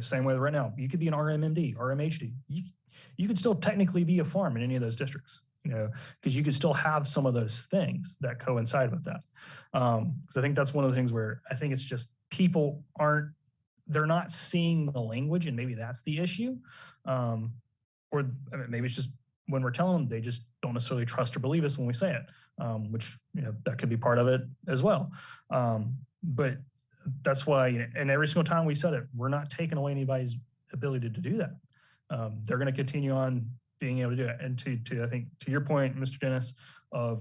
C: same way right now. You could be an RMMD, RMHD. You could still technically be a farm in any of those districts, because you could still have some of those things that coincide with that. Because I think that's one of the things where I think it's just people they're not seeing the language, and maybe that's the issue. Or maybe it's just when we're telling them, they just don't necessarily trust or believe us when we say it, which, that could be part of it as well. But that's why, and every single time we said it, we're not taking away anybody's ability to do that. They're going to continue on being able to do it. And I think to your point, Mr. Dennis, I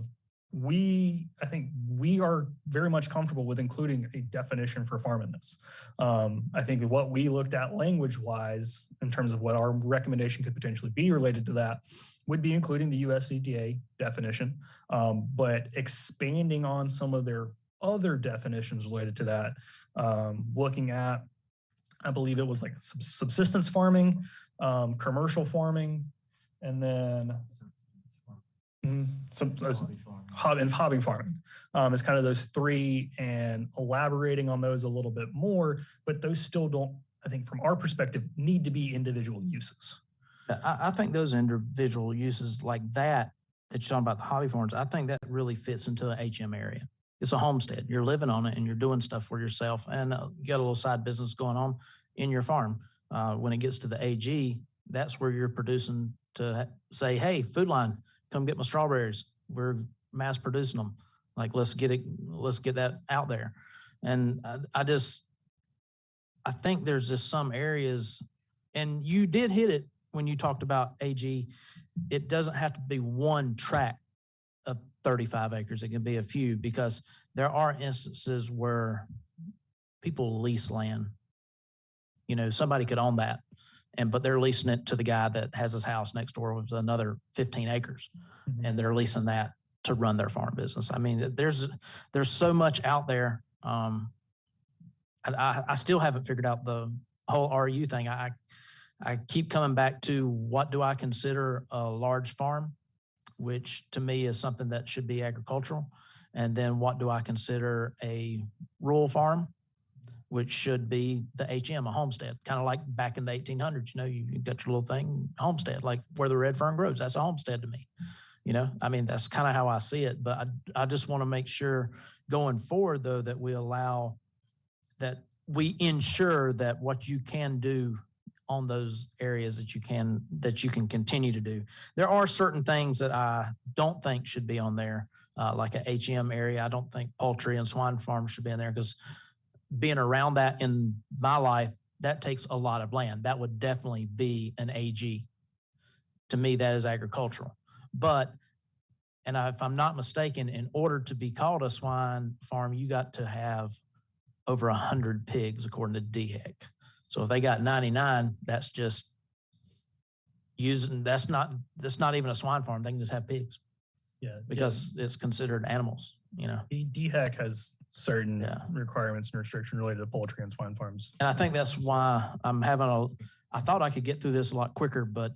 C: think we are very much comfortable with including a definition for farm in this. I think what we looked at language-wise in terms of what our recommendation could potentially be related to that would be including the USCDA definition, but expanding on some of their other definitions related to that, looking at, I believe it was like subsistence farming, commercial farming, and then hobby farming. It's kind of those three, and elaborating on those a little bit more, but those still don't, I think from our perspective, need to be individual uses.
D: I think those individual uses like that you're talking about, the hobby farms, I think that really fits into the HM area. It's a homestead. You're living on it and you're doing stuff for yourself, and you got a little side business going on in your farm. When it gets to the AG, that's where you're producing to say, hey, Food Line, come get my strawberries. We're mass producing them. Like, let's get that out there. And I think there's just some areas, and you did hit it when you talked about AG. It doesn't have to be one tract of 35 acres. It can be a few, because there are instances where people lease land. Somebody could own that, but they're leasing it to the guy that has his house next door with another 15 acres, and they're leasing that to run their farm business. I mean, there's so much out there. I still haven't figured out the whole RU thing. I keep coming back to, what do I consider a large farm, which to me is something that should be agricultural, and then what do I consider a rural farm, which should be the HM, a homestead, kind of like back in the 1800s. You got your little thing, homestead, like where the red fern grows. That's a homestead to me. I mean, that's kind of how I see it. But I just want to make sure going forward, though, that we ensure that what you can do on those areas that you can continue to do. There are certain things that I don't think should be on there, like a HM area. I don't think poultry and swine farms should be in there, because being around that in my life, that takes a lot of land. That would definitely be an AG. To me, that is agricultural. But, and if I'm not mistaken, in order to be called a swine farm, you got to have over 100 pigs, according to DHEC. So if they got 99, that's just that's not even a swine farm. They can just have pigs.
C: Yeah.
D: Because it's considered animals,
C: DHEC has certain requirements and restrictions related to poultry and swine farms.
D: And I think that's why I thought I could get through this a lot quicker, but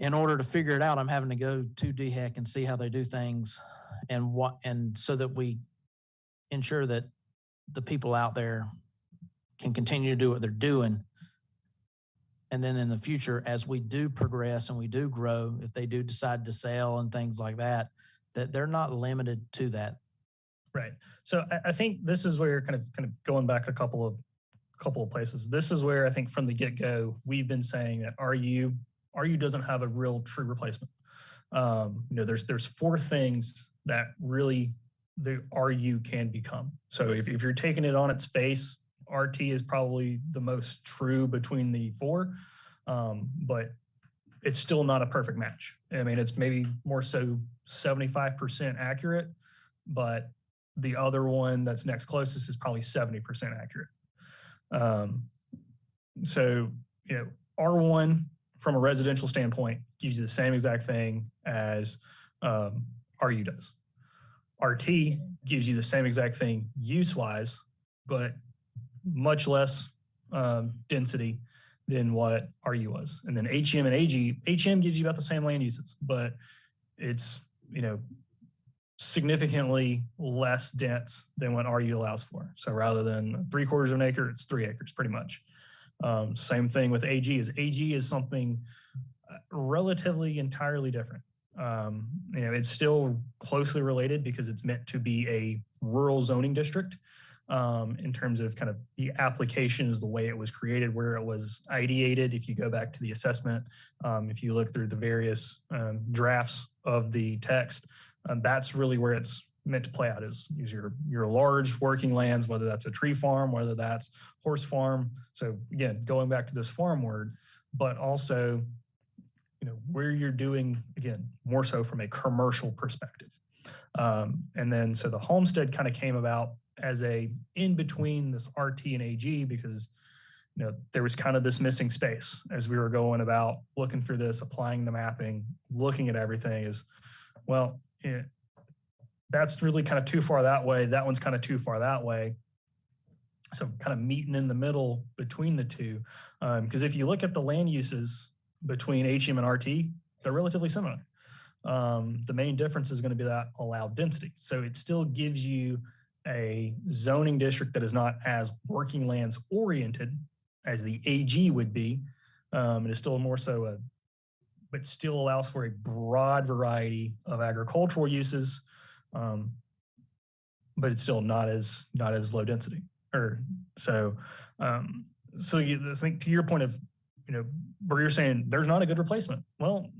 D: in order to figure it out, I'm having to go to DHEC and see how they do things, and so that we ensure that the people out there can continue to do what they're doing. And then in the future, as we do progress and we do grow, if they do decide to sell and things like that, that they're not limited to that.
C: Right. So I think this is where kind of going back a couple of places. This is where I think from the get-go, we've been saying that RU doesn't have a real true replacement. There's four things that really the RU can become. So if you're taking it on its face, RT is probably the most true between the four, but it's still not a perfect match. I mean, it's maybe more so 75% accurate, but the other one that's next closest is probably 70% accurate. So, you know, R1 from a residential standpoint gives you the same exact thing as RU does. RT gives you the same exact thing use-wise, but much less density than what RU was. And then HM and AG, HM gives you about the same land uses, but it's, you know, significantly less dense than what RU allows for. So rather than 3/4 of an acre, it's 3 acres pretty much. Same thing with AG is something relatively entirely different. You know, it's still closely related because it's meant to be a rural zoning district. In terms of kind of the applications, the way it was created, where it was ideated. If you go back to the assessment, if you look through the various drafts of the text, that's really where it's meant to play out is your large working lands, whether that's a tree farm, whether that's horse farm. So again, going back to this farm word, but also, you know, where you're doing, again, more so from a commercial perspective. And then, so the homestead kind of came about as a in between this RT and AG because, you know, there was kind of this missing space as we were going about looking through this, applying the mapping, looking at everything is, well, that's really kind of too far that way. That one's kind of too far that way. So kind of meeting in the middle between the two. Because if you look at the land uses between HM and RT, they're relatively similar. The main difference is going to be that allowed density. So it still gives you a zoning district that is not as working lands oriented as the AG would be. It is still more so but still allows for a broad variety of agricultural uses, but it's still not as low density. So I think to your point of, you know, where you're saying there's not a good replacement. Well,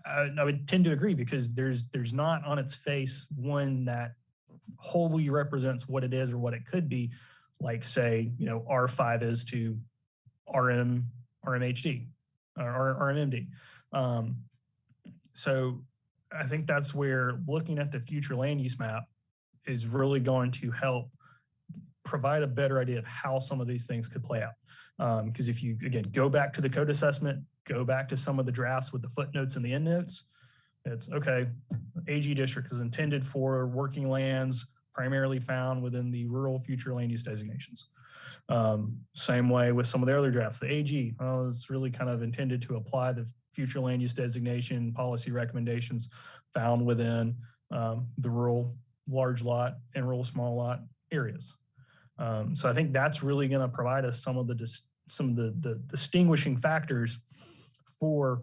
C: I would tend to agree because there's not on its face one that wholly represents what it is or what it could be, like say, you know, R5 is to RMHD or RMMD. So I think that's where looking at the future land use map is really going to help provide a better idea of how some of these things could play out. Because if you, again, go back to the code assessment, go back to some of the drafts with the footnotes and the endnotes, it's okay, AG district is intended for working lands primarily found within the rural future land use designations. Same way with some of the earlier drafts, the AG, well, it's really kind of intended to apply the future land use designation policy recommendations found within the rural large lot and rural small lot areas. So I think that's really going to provide us some of the distinguishing factors for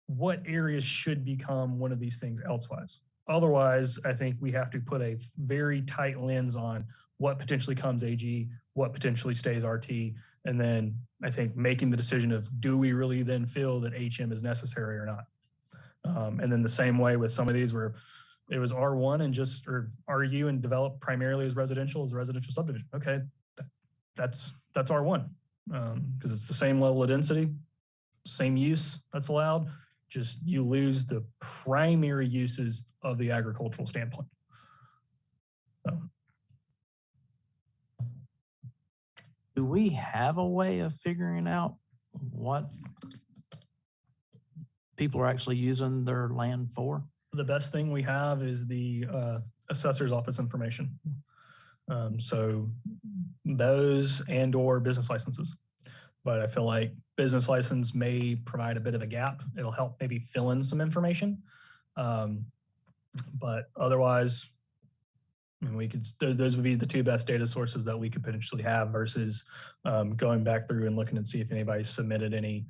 C: what areas should become one of these things elsewise. Otherwise, I think we have to put a very tight lens on what potentially comes AG, what potentially stays RT, and then I think making the decision of do we really then feel that HM is necessary or not. And then the same way with some of these where it was R1 and just, or RU and developed primarily as a residential subdivision. Okay, that's R1 because it's the same level of density, same use that's allowed, just you lose the primary uses of the agricultural standpoint. So.
D: Do we have a way of figuring out what people are actually using their land for?
C: The best thing we have is the assessor's office information. So those and or business licenses. But I feel like business license may provide a bit of a gap. It'll help maybe fill in some information. But otherwise, I mean, those would be the two best data sources that we could potentially have versus going back through and looking and see if anybody submitted any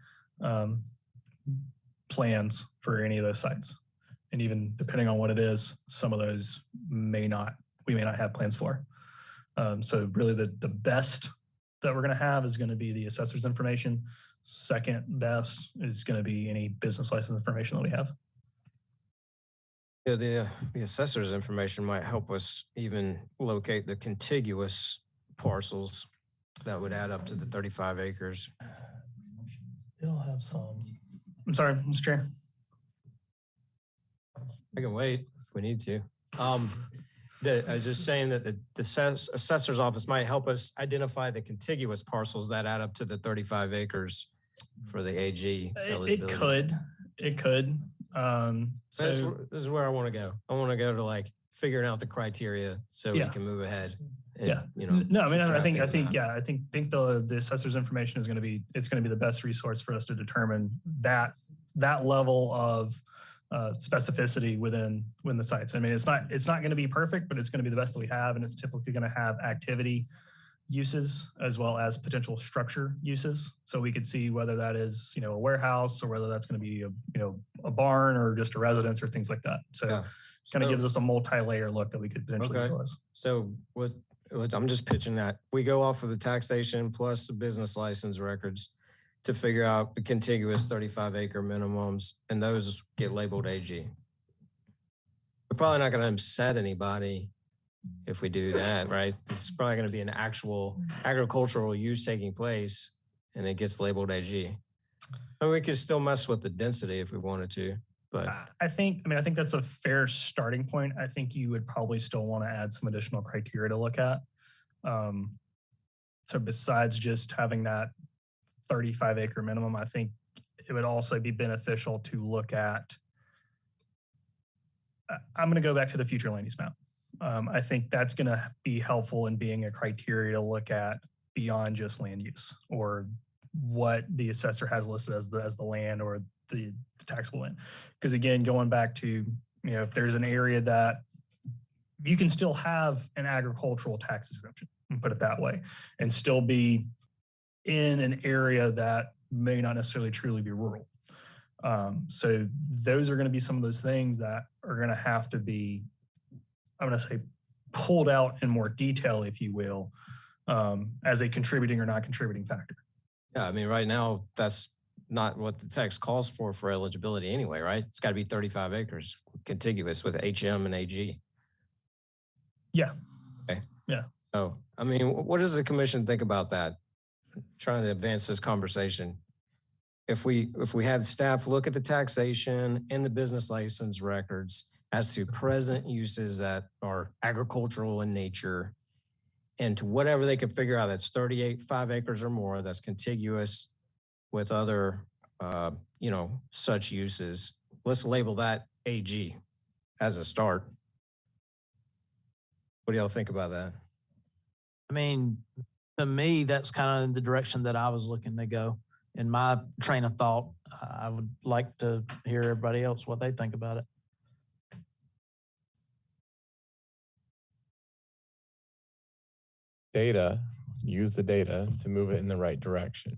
C: plans for any of those sites. And even depending on what it is, some of those we may not have plans for. So really the best that we're going to have is going to be the assessor's information. Second best is going to be any business license information that we have.
A: Yeah, the assessor's information might help us even locate the contiguous parcels that would add up to the 35 acres.
C: They'll have some. I'm sorry, Mr. Chair.
A: I can wait if we need to. I was just saying that the assessor's office might help us identify the contiguous parcels that add up to the 35 acres for the AG
C: It
A: eligibility.
C: could.
A: This is where I want to go. I want to go to like figuring out the criteria so we
C: Yeah.
A: can move ahead. And,
C: Yeah.
A: You know,
C: No, I mean,
A: keep
C: I think
A: drafting
C: the assessor's information is going to be the best resource for us to determine that level of specificity within the sites. I mean, it's not going to be perfect, but it's going to be the best that we have, and it's typically going to have activity uses as well as potential structure uses. So we could see whether that is, you know, a warehouse or whether that's going to be a barn or just a residence or things like that. So
A: Yeah.
C: kind of gives us a multi-layer look that we could potentially
A: Okay.
C: utilize.
A: So I'm just pitching that. We go off of the taxation plus the business license records to figure out the contiguous 35 acre minimums, and those get labeled AG. We're probably not going to upset anybody if we do that, right? It's probably going to be an actual agricultural use taking place, and it gets labeled AG. And we could still mess with the density if we wanted to, but
C: I think that's a fair starting point. I think you would probably still want to add some additional criteria to look at. So besides just having that 35 acre minimum, I think it would also be beneficial to look at. I'm going to go back to the future land use map. I think that's going to be helpful in being a criteria to look at beyond just land use or what the assessor has listed as the land or the taxable land. Because again, going back to, you know, if there's an area that you can still have an agricultural tax exemption, and put it that way, and still be in an area that may not necessarily truly be rural. So those are going to be some of those things that are going to have to be, I'm going to say, pulled out in more detail, if you will, as a contributing or not contributing factor.
A: yeah, I mean, right now, that's not what the text calls for eligibility anyway, right? It's got to be 35 acres contiguous with HM and AG.
C: Yeah.
A: Okay.
C: Yeah.
A: So, I mean, what does the commission think about that? Trying to advance this conversation. If we had staff look at the taxation and the business license records as to present uses that are agricultural in nature, and to whatever they can figure out that's 5 acres or more, that's contiguous with other, such uses. Let's label that AG as a start. What do y'all think about that?
D: I mean, to me, that's kind of the direction that I was looking to go. In my train of thought, I would like to hear everybody else what they think about it.
F: Use the data to move it in the right direction.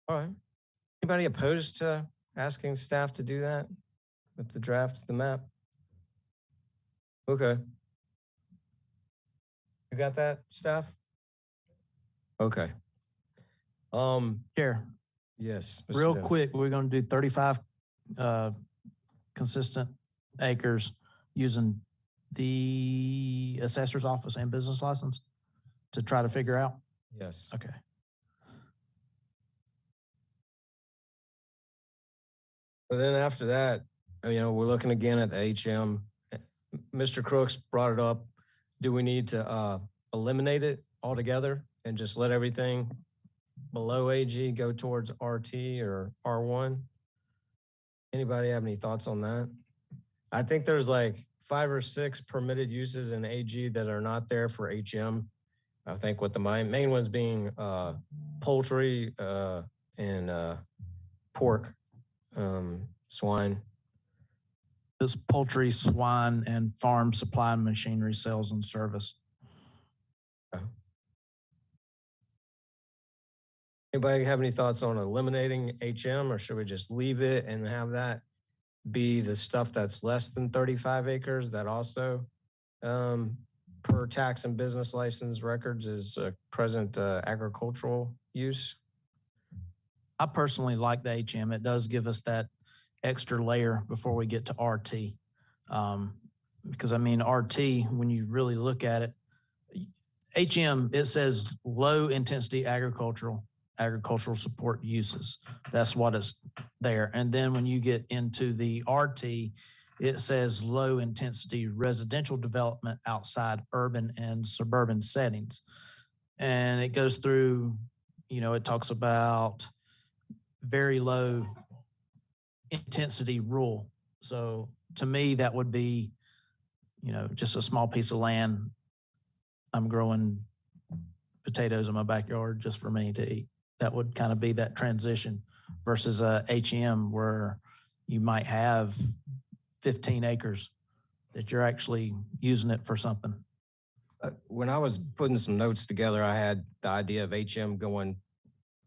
A: All right. Anybody opposed to asking staff to do that with the draft of the map? Okay. You got that, staff? Okay.
D: Chair,
A: Yes. Mr.
D: real
A: Dennis.
D: quick, we're going to do 35 consistent acres using the assessor's office and business license to try to figure out.
A: Yes.
D: Okay.
A: But then after that, we're looking again at the HM. Mr. Crooks brought it up. Do we need to eliminate it altogether and just let everything below AG go towards RT or R1? Anybody have any thoughts on that? I think there's like 5 or 6 permitted uses in AG that are not there for HM. I think what the main ones being poultry and pork, swine.
D: It's poultry, swine, and farm supply and machinery sales and service.
A: Anybody have any thoughts on eliminating HM, or should we just leave it and have that be the stuff that's less than 35 acres that also per tax and business license records is present agricultural use?
D: I personally like the HM. It does give us that extra layer before we get to RT. Because I mean, RT, when you really look at it, HM, it says low intensity agricultural support uses. That's what it's there. And then when you get into the RT, it says low intensity residential development outside urban and suburban settings. And it goes through, it talks about very low intensity rural. So to me, that would be, just a small piece of land. I'm growing potatoes in my backyard just for me to eat. That would kind of be that transition versus a HM where you might have 15 acres that you're actually using it for something.
A: When I was putting some notes together, I had the idea of HM going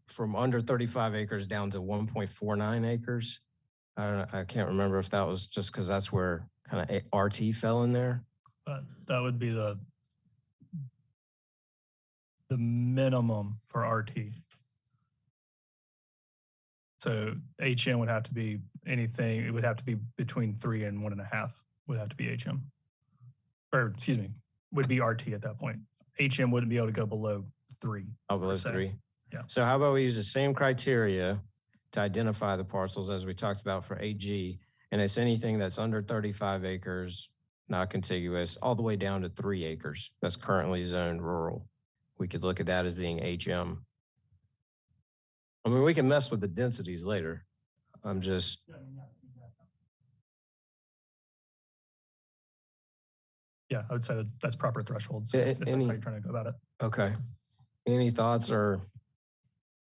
A: from under 35 acres down to 1.49 acres. I can't remember if that was just because that's where kind of RT fell in there.
C: That would be the minimum for RT. So HM would have to be anything, it would have to be between 3 and 1.5 would have to be HM. Or excuse me, would be RT at that point. HM wouldn't be able to go below 3.
A: Oh, below 3.
C: Yeah.
A: So how about we use the same criteria to identify the parcels as we talked about for AG, and it's anything that's under 35 acres, not contiguous, all the way down to 3 acres that's currently zoned rural. We could look at that as being HM. I mean, we can mess with the densities later. I'm just.
C: Yeah, I would say that's proper thresholds if that's how you're trying to go about it.
A: Okay. Any thoughts or,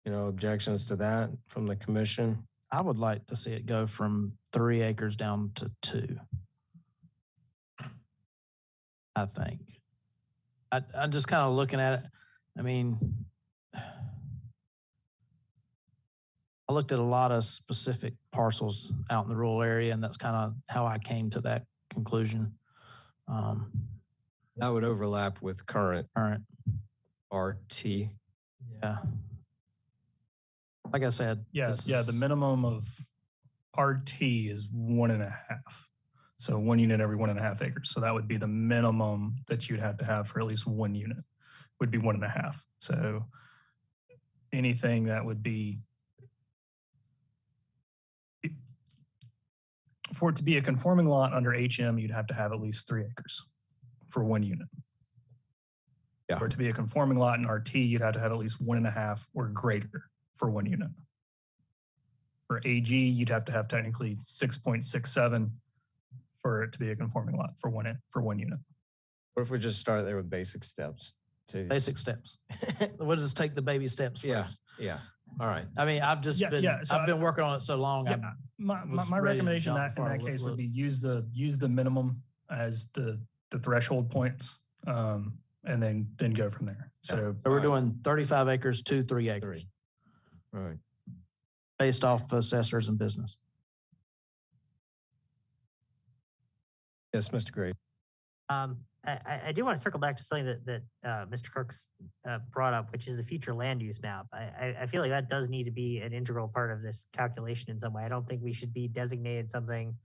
A: objections to that from the commission?
D: I would like to see it go from 3 acres down to 2. I think. I'm just kind of looking at it. I mean, I looked at a lot of specific parcels out in the rural area, and that's kind of how I came to that conclusion.
A: That would overlap with current RT.
D: Yeah. Like I said.
C: The minimum of RT is 1.5. So 1 unit every 1.5 acres. So that would be the minimum that you'd have to have for at least 1 unit would be 1.5. So anything that would be, for it to be a conforming lot under HM, you'd have to have at least 3 acres for 1 unit.
A: Yeah.
C: For it to be a conforming lot in RT, you'd have to have at least 1.5 or greater for 1 unit. For AG, you'd have to have technically 6.67 for it to be a conforming lot for one unit.
A: What if we just start there with basic steps?
D: Basic steps. We'll just take the baby steps first.
A: Yeah. All right.
D: I mean, I've just been working on it so long.
C: Yeah, my recommendation in that case would be use the minimum as the threshold points, and then go from there. So
D: we're doing 35 acres to 3 acres.
A: All right.
D: Based off assessors and business.
A: Yes, Mr. Gray.
G: I do want to circle back to something that Mr. Kirk's brought up, which is the future land use map. I feel like that does need to be an integral part of this calculation in some way. I don't think we should be designated something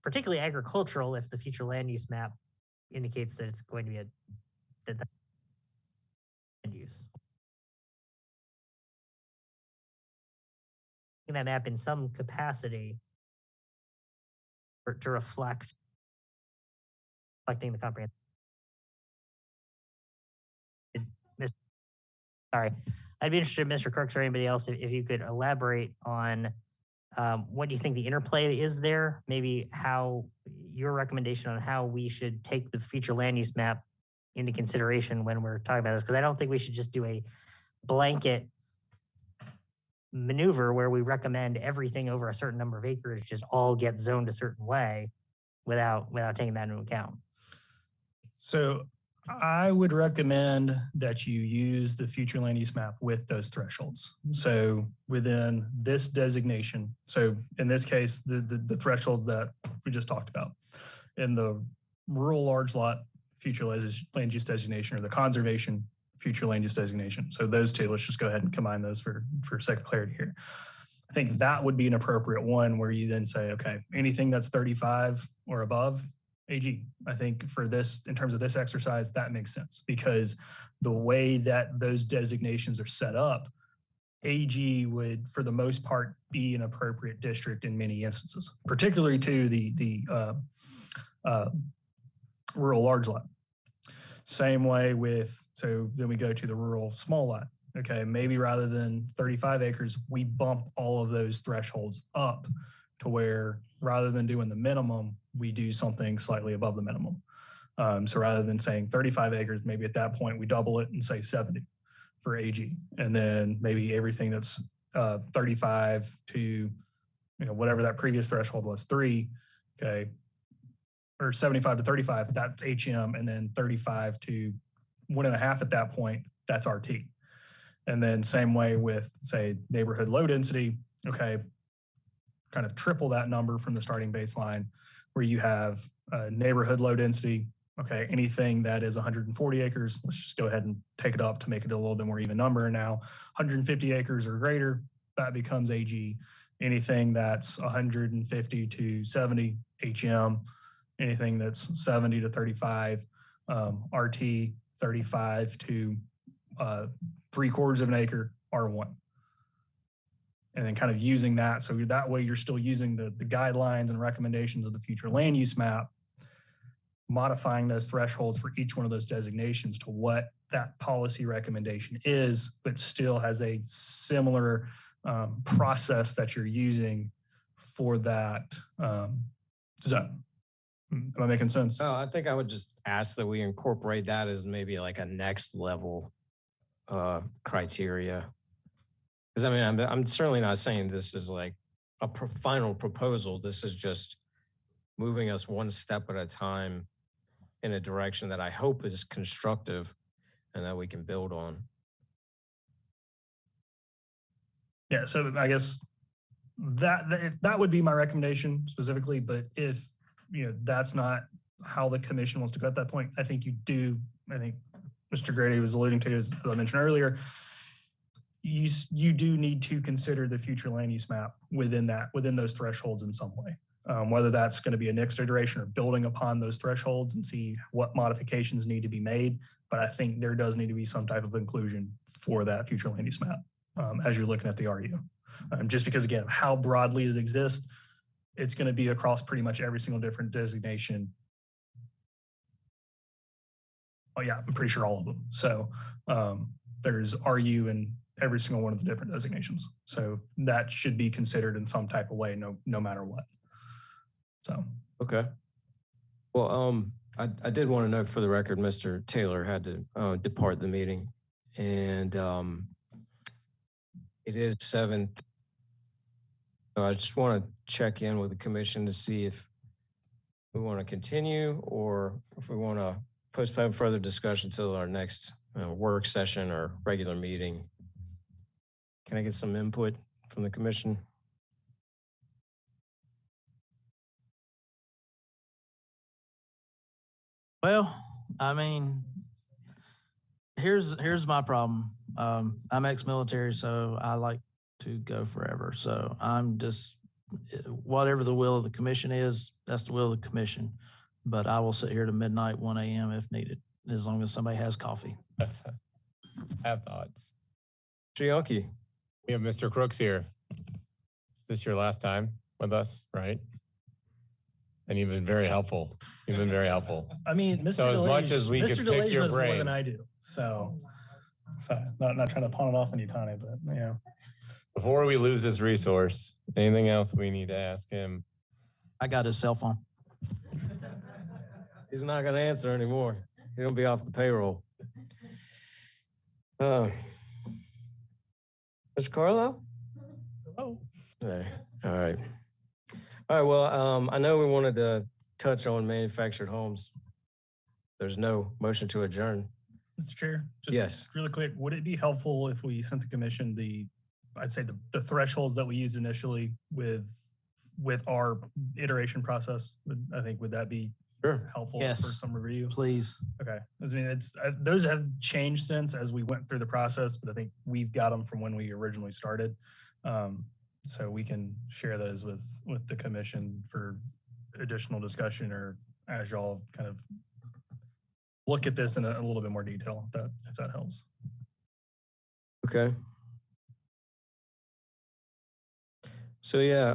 G: particularly agricultural if the future land use map indicates that it's going to be that land use. That map in some capacity to reflecting the comprehensive. Sorry, I'd be interested, Mr. Kirks or anybody else, if you could elaborate on what do you think the interplay is there? Maybe how your recommendation on how we should take the future land use map into consideration when we're talking about this, because I don't think we should just do a blanket maneuver where we recommend everything over a certain number of acres just all get zoned a certain way without taking that into account.
C: So I would recommend that you use the future land use map with those thresholds. So within this designation, so in this case, the thresholds that we just talked about in the rural large lot future land use designation or the conservation future land use designation. So those two, let's just go ahead and combine those for sake of clarity here. I think that would be an appropriate one where you then say, okay, anything that's 35 or above, AG. I think for this, in terms of this exercise, that makes sense because the way that those designations are set up, AG would, for the most part, be an appropriate district in many instances, particularly to the rural large lot. Same way with, so then we go to the rural small lot. Okay, maybe rather than 35 acres, we bump all of those thresholds up to where rather than doing the minimum, we do something slightly above the minimum. So rather than saying 35 acres, maybe at that point we double it and say 70 for AG. And then maybe everything that's 35 to, whatever that previous threshold was, 3, okay, or 75 to 35, that's HM, and then 35 to 1.5 at that point, that's RT. And then same way with, say, neighborhood low density, okay, kind of triple that number from the starting baseline where you have neighborhood low density, okay, anything that is 140 acres, let's just go ahead and take it up to make it a little bit more even number now. 150 acres or greater, that becomes AG. Anything that's 150 to 70, HM. Anything that's 70 to 35, RT, 35 to 3/4 of an acre, R1. And then kind of using that. So that way you're still using the guidelines and recommendations of the future land use map, modifying those thresholds for each one of those designations to what that policy recommendation is, but still has a similar process that you're using for that zone. Am I making sense?
A: Oh, I think I would just ask that we incorporate that as maybe like a next level criteria. Because I mean, I'm certainly not saying this is like a final proposal. This is just moving us one step at a time in a direction that I hope is constructive and that we can build on.
C: Yeah, so I guess that would be my recommendation specifically, but if that's not how the commission wants to go at that point, I think Mr. Grady was alluding to, as I mentioned earlier, you do need to consider the future land use map within those thresholds in some way. Whether that's going to be a next iteration or building upon those thresholds and see what modifications need to be made. But I think there does need to be some type of inclusion for that future land use map as you're looking at the RU. Just because, again, how broadly it exists, it's going to be across pretty much every single different designation. Oh yeah, I'm pretty sure all of them. So there's RU in every single one of the different designations. So that should be considered in some type of way, no matter what. So.
A: Okay. Well, I did want to note for the record, Mr. Taylor had to depart the meeting, and it is 7. I just want to check in with the commission to see if we want to continue or if we want to postpone further discussion till our next work session or regular meeting. Can I get some input from the commission?
D: Well, I mean, here's my problem. I'm ex-military, so I like to go forever. So I'm just, whatever the will of the commission is, that's the will of the commission. But I will sit here to midnight, 1 a.m. if needed, as long as somebody has coffee.
F: I have thoughts.
A: Chianki.
F: We have Mr. Crooks here. Is this your last time with us, right? And you've been very helpful. You've been very helpful.
C: I mean, Mr.
F: So as much as we could pick your
C: knows more
F: brain.
C: than I do. So not trying to pawn it off on you, Tony, but yeah.
F: Before we lose this resource, anything else we need to ask him?
D: I got his cell phone.
A: He's not going to answer anymore. He'll be off the payroll. Mr. Carlo?
C: Hello.
A: Hey, all right. All right, well, I know we wanted to touch on manufactured homes. There's no motion to adjourn.
C: Mr. Chair, just
A: Yes.
C: really quick, would it be helpful if we sent the commission I'd say the thresholds that we used initially with our iteration process? Would that be
A: Sure.
C: helpful for
D: Yes.
C: some review?
D: Please.
C: Okay. I mean, those have changed since as we went through the process, but I think we've got them from when we originally started. So we can share those with the commission for additional discussion, or as y'all kind of look at this in a little bit more detail, if that helps.
A: Okay. So yeah,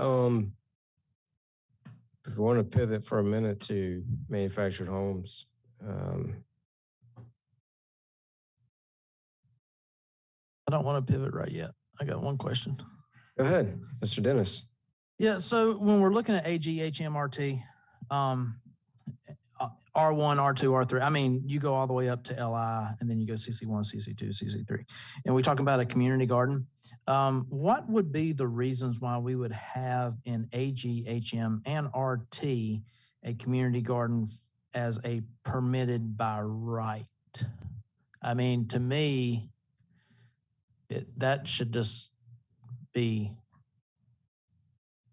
A: if we want to pivot for a minute to manufactured homes,
D: I don't want to pivot right yet. I got one question.
A: go ahead, Mr. Dennis.
D: Yeah, so when we're looking at AG, HMRT, R1, R2, R3, I mean, you go all the way up to LI, and then you go CC1, CC2, CC3. And we're talking about a community garden. What would be the reasons why we would have in AG, HM, and RT a community garden as a permitted by right? I mean, to me, that should just be.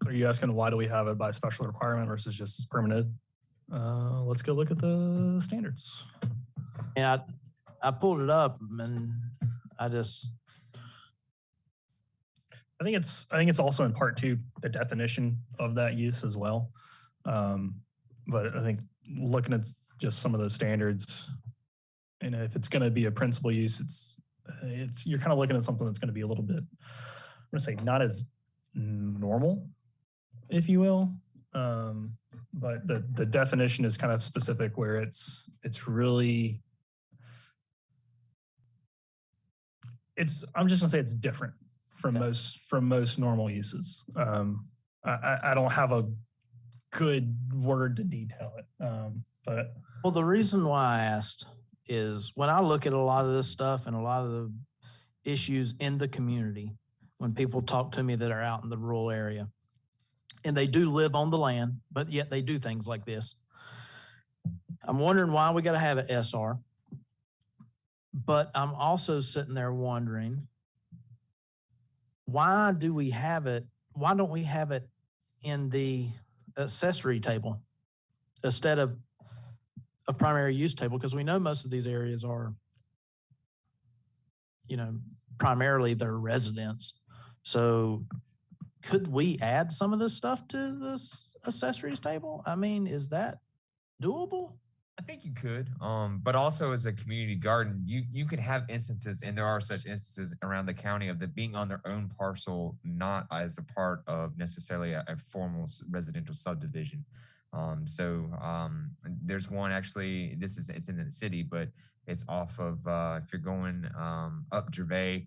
C: Are you asking why do we have it by special requirement versus just as permanent? Let's go look at the standards.
D: And I pulled it up, and I
C: think it's also in part two, the definition of that use as well. But I think looking at just some of those standards, and if it's going to be a principal use, you're kind of looking at something that's going to be a little bit, I'm going to say not as normal, if you will. But the definition is kind of specific where it's really, I'm just gonna say it's different from most normal uses. I don't have a good word to detail it. But
D: well, the reason why I asked is when I look at a lot of this stuff and a lot of the issues in the community, when people talk to me that are out in the rural area, and they do live on the land, but yet they do things like this. I'm wondering why we got to have it SR. But I'm also sitting there wondering, why do we have it? Why don't we have it in the accessory table instead of a primary use table? Because we know most of these areas are, primarily their residents. So could we add some of this stuff to this accessories table? I mean, is that doable?
H: I think you could, but also as a community garden, you could have instances, and there are such instances around the county of them being on their own parcel, not as a part of necessarily a formal residential subdivision. There's one actually. It's in the city, but it's off of if you're going up Gervais,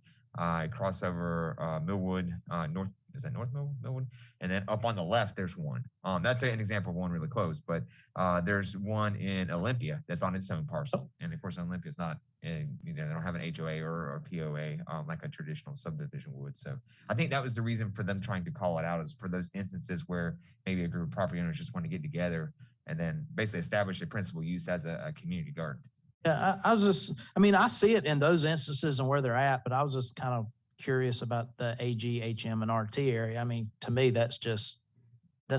H: cross over Millwood, north. Is that North Millwood? And then up on the left, there's one. That's an example of one really close, but there's one in Olympia that's on its own parcel. And of course, Olympia is not, they don't have an HOA or a POA like a traditional subdivision would. So I think that was the reason for them trying to call it out, is for those instances where maybe a group of property owners just want to get together and then basically establish a principal use as a community garden.
D: Yeah, I see it in those instances and where they're at, but I was just kind of curious about the AG, HM, and RT area. I mean, to me, that's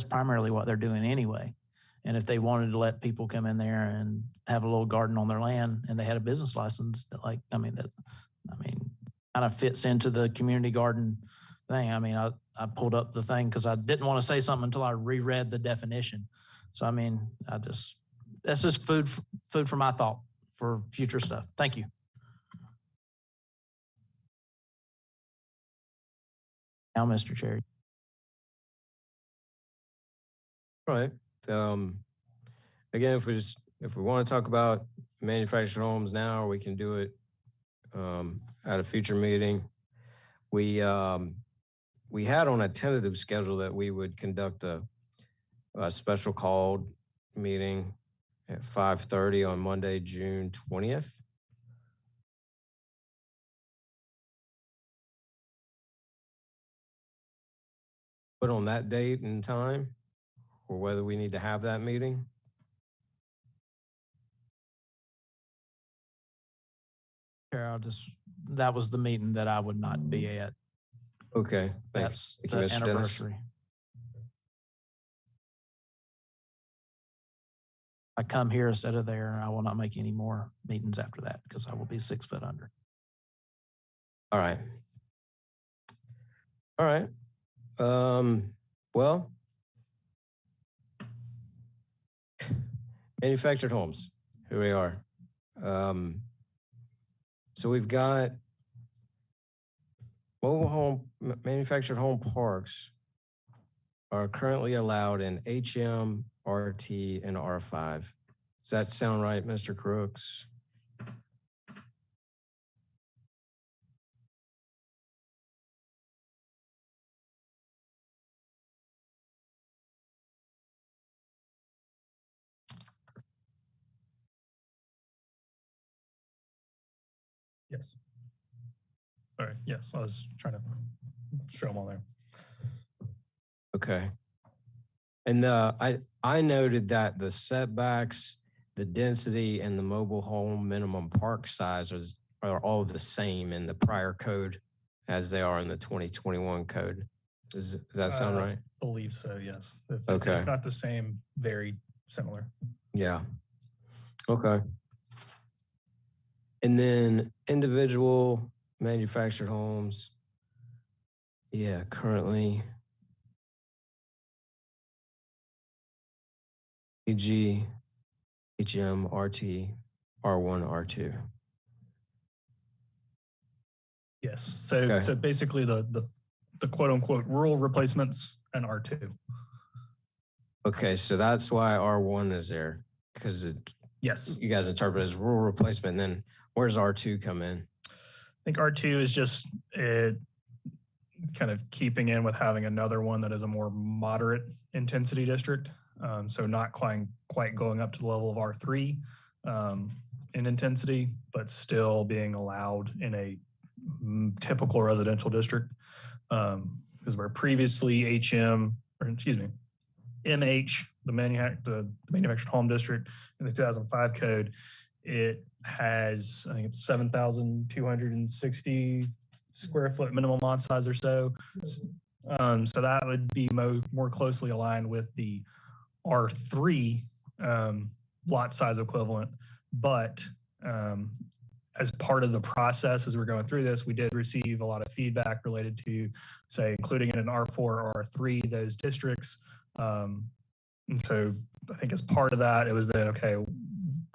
D: primarily what they're doing anyway. And if they wanted to let people come in there and have a little garden on their land and they had a business license, kind of fits into the community garden thing. I mean, I pulled up the thing because I didn't want to say something until I reread the definition. So, I mean, that's just food for my thought for future stuff. Thank you. Now, Mr. Cherry.
A: All right. Again, if we want to talk about manufactured homes now, we can do it at a future meeting. We had on a tentative schedule that we would conduct a special called meeting at 5:30 on Monday, June 20th. Put on that date and time, or whether we need to have that meeting.
D: That was the meeting that I would not be at.
A: Okay,
D: That's
A: thank you,
D: the
A: Mr. Dennis.
D: anniversary. I come here instead of there. I will not make any more meetings after that because I will be 6 foot under.
A: All right. All right. Well, manufactured homes, here we are. So we've got mobile home, manufactured home parks are currently allowed in HM, RT, and R5. Does that sound right, Mr. Crooks?
C: Yes. All right. Yes, I was trying to show them all there.
A: Okay. And I noted that the setbacks, the density, and the mobile home minimum park size are all the same in the prior code as they are in the 2021 code. Does that sound right?
C: Believe so, yes.
A: Okay.
C: If not the same, very similar.
A: Yeah. Okay. And then individual manufactured homes. Yeah, currently EG, HM, RT, R1, R2.
C: Yes. So
A: Okay.
C: so basically the quote unquote rural replacements and R2.
A: Okay, so that's why R1 is there, because
C: Yes.
A: you guys interpret it as rural replacement. And then where's R2 come in?
C: I think R2 is just kind of keeping in with having another one that is a more moderate intensity district. So not quite going up to the level of R3 in intensity, but still being allowed in a typical residential district. Because where previously MH, the manufactured home district in the 2005 code, it has, I think it's 7,260 square foot minimum lot size or so. So that would be more closely aligned with the R3 lot size equivalent. But as part of the process, as we're going through this, we did receive a lot of feedback related to, say, including in an R4 or R3, those districts. And so I think as part of that, it was that, okay, we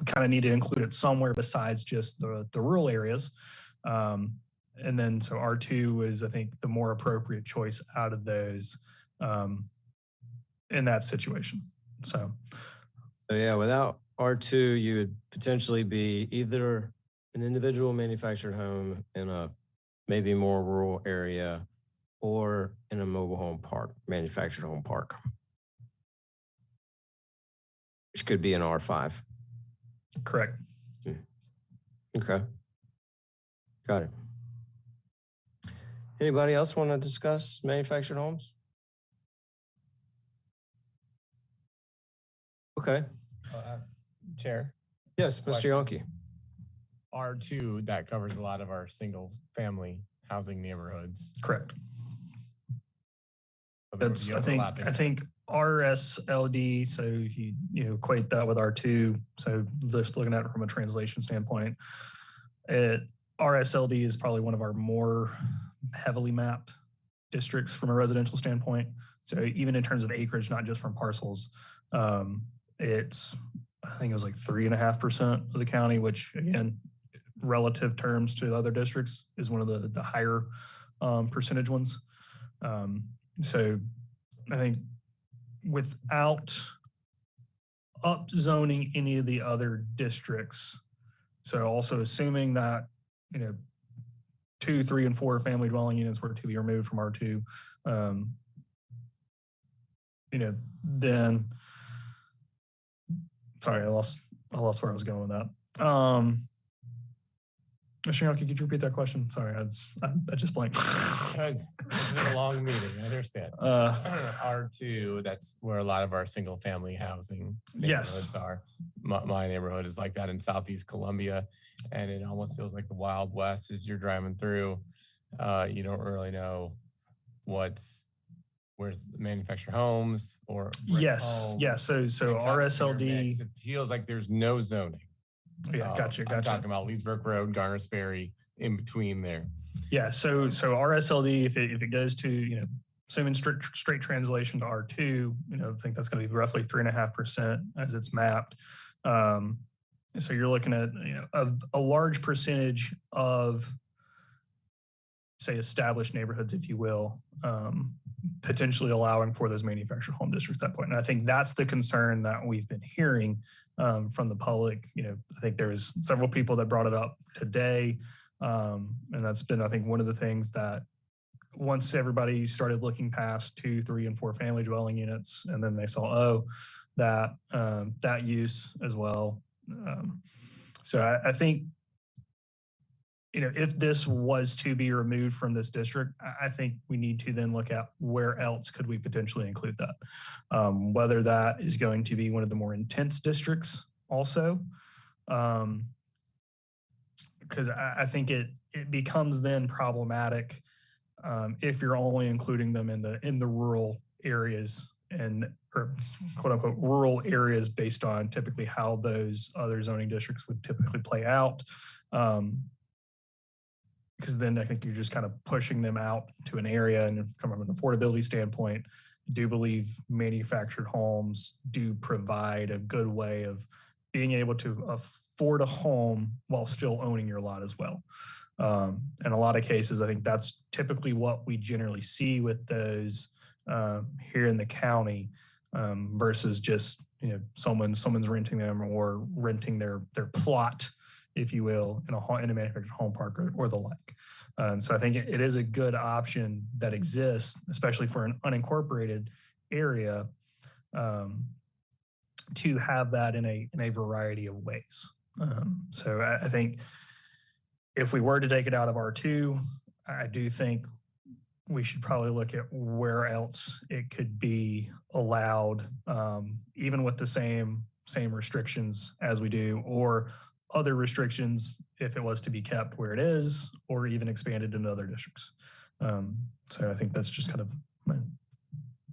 C: kind of need to include it somewhere besides just the rural areas. And then so R2 is, I think, the more appropriate choice out of those in that situation. So
A: yeah, without R2, you would potentially be either an individual manufactured home in a maybe more rural area or in a mobile home park, manufactured home park, which could be an R5.
C: correct.
A: Okay. Got it. Anybody else want to discuss manufactured homes? Okay.
F: Chair,
A: Yes, Mr. Yonke.
F: R2, that covers a lot of our single family housing neighborhoods.
C: Correct.
F: So there would
C: That's,
F: be
C: I
F: overlapping.
C: think RSLD, so if you equate that with R2, so just looking at it from a translation standpoint, RSLD is probably one of our more heavily mapped districts from a residential standpoint. So even in terms of acreage, not just from parcels, it's, I think it was like 3.5% of the county, which again, relative terms to the other districts is one of the higher percentage ones. So I think without upzoning any of the other districts, so also assuming that, 2, 3, and 4 family dwelling units were to be removed from R2, then, sorry, I lost where I was going with that. Mr. Young, could you repeat that question? Sorry, I just blanked.
F: It's been a long meeting, I understand. R2, that's where a lot of our single family housing neighborhoods are. My neighborhood is like that in Southeast Columbia, and it almost feels like the Wild West as you're driving through. You don't really know what's where's manufactured homes or brick
C: Yes,
F: homes?
C: yeah. So
F: They kind of
C: RSLD.
F: intermix. It feels like there's no zoning.
C: Yeah, gotcha,
F: I'm
C: gotcha.
F: talking about Leesburg Road, Garners Ferry, in between there.
C: Yeah, so RSLD, if it goes to, assuming straight translation to R2, I think that's going to be roughly 3.5% as it's mapped. So you're looking at, a large percentage of, say, established neighborhoods, if you will, potentially allowing for those manufactured home districts at that point. And I think that's the concern that we've been hearing from the public. I think there's several people that brought it up today. And that's been, I think, one of the things that once everybody started looking past 2, 3, and 4 family dwelling units, and then they saw, that use as well. So I think, if this was to be removed from this district, I think we need to then look at where else could we potentially include that. Whether that is going to be one of the more intense districts also. Because I think it becomes then problematic if you're only including them in the rural areas or quote unquote rural areas based on typically how those other zoning districts would typically play out. Because then I think you're just kind of pushing them out to an area, and from an affordability standpoint, I do believe manufactured homes do provide a good way of being able to afford a home while still owning your lot as well. In a lot of cases, I think that's typically what we generally see with those here in the county versus just, someone's renting them or renting their plot, if you will, in a manufactured home park or the like. So I think it is a good option that exists, especially for an unincorporated area, to have that in a variety of ways. So I think if we were to take it out of R2, I do think we should probably look at where else it could be allowed, even with the same restrictions as we do, or other restrictions if it was to be kept where it is, or even expanded into other districts. So I think that's just kind of my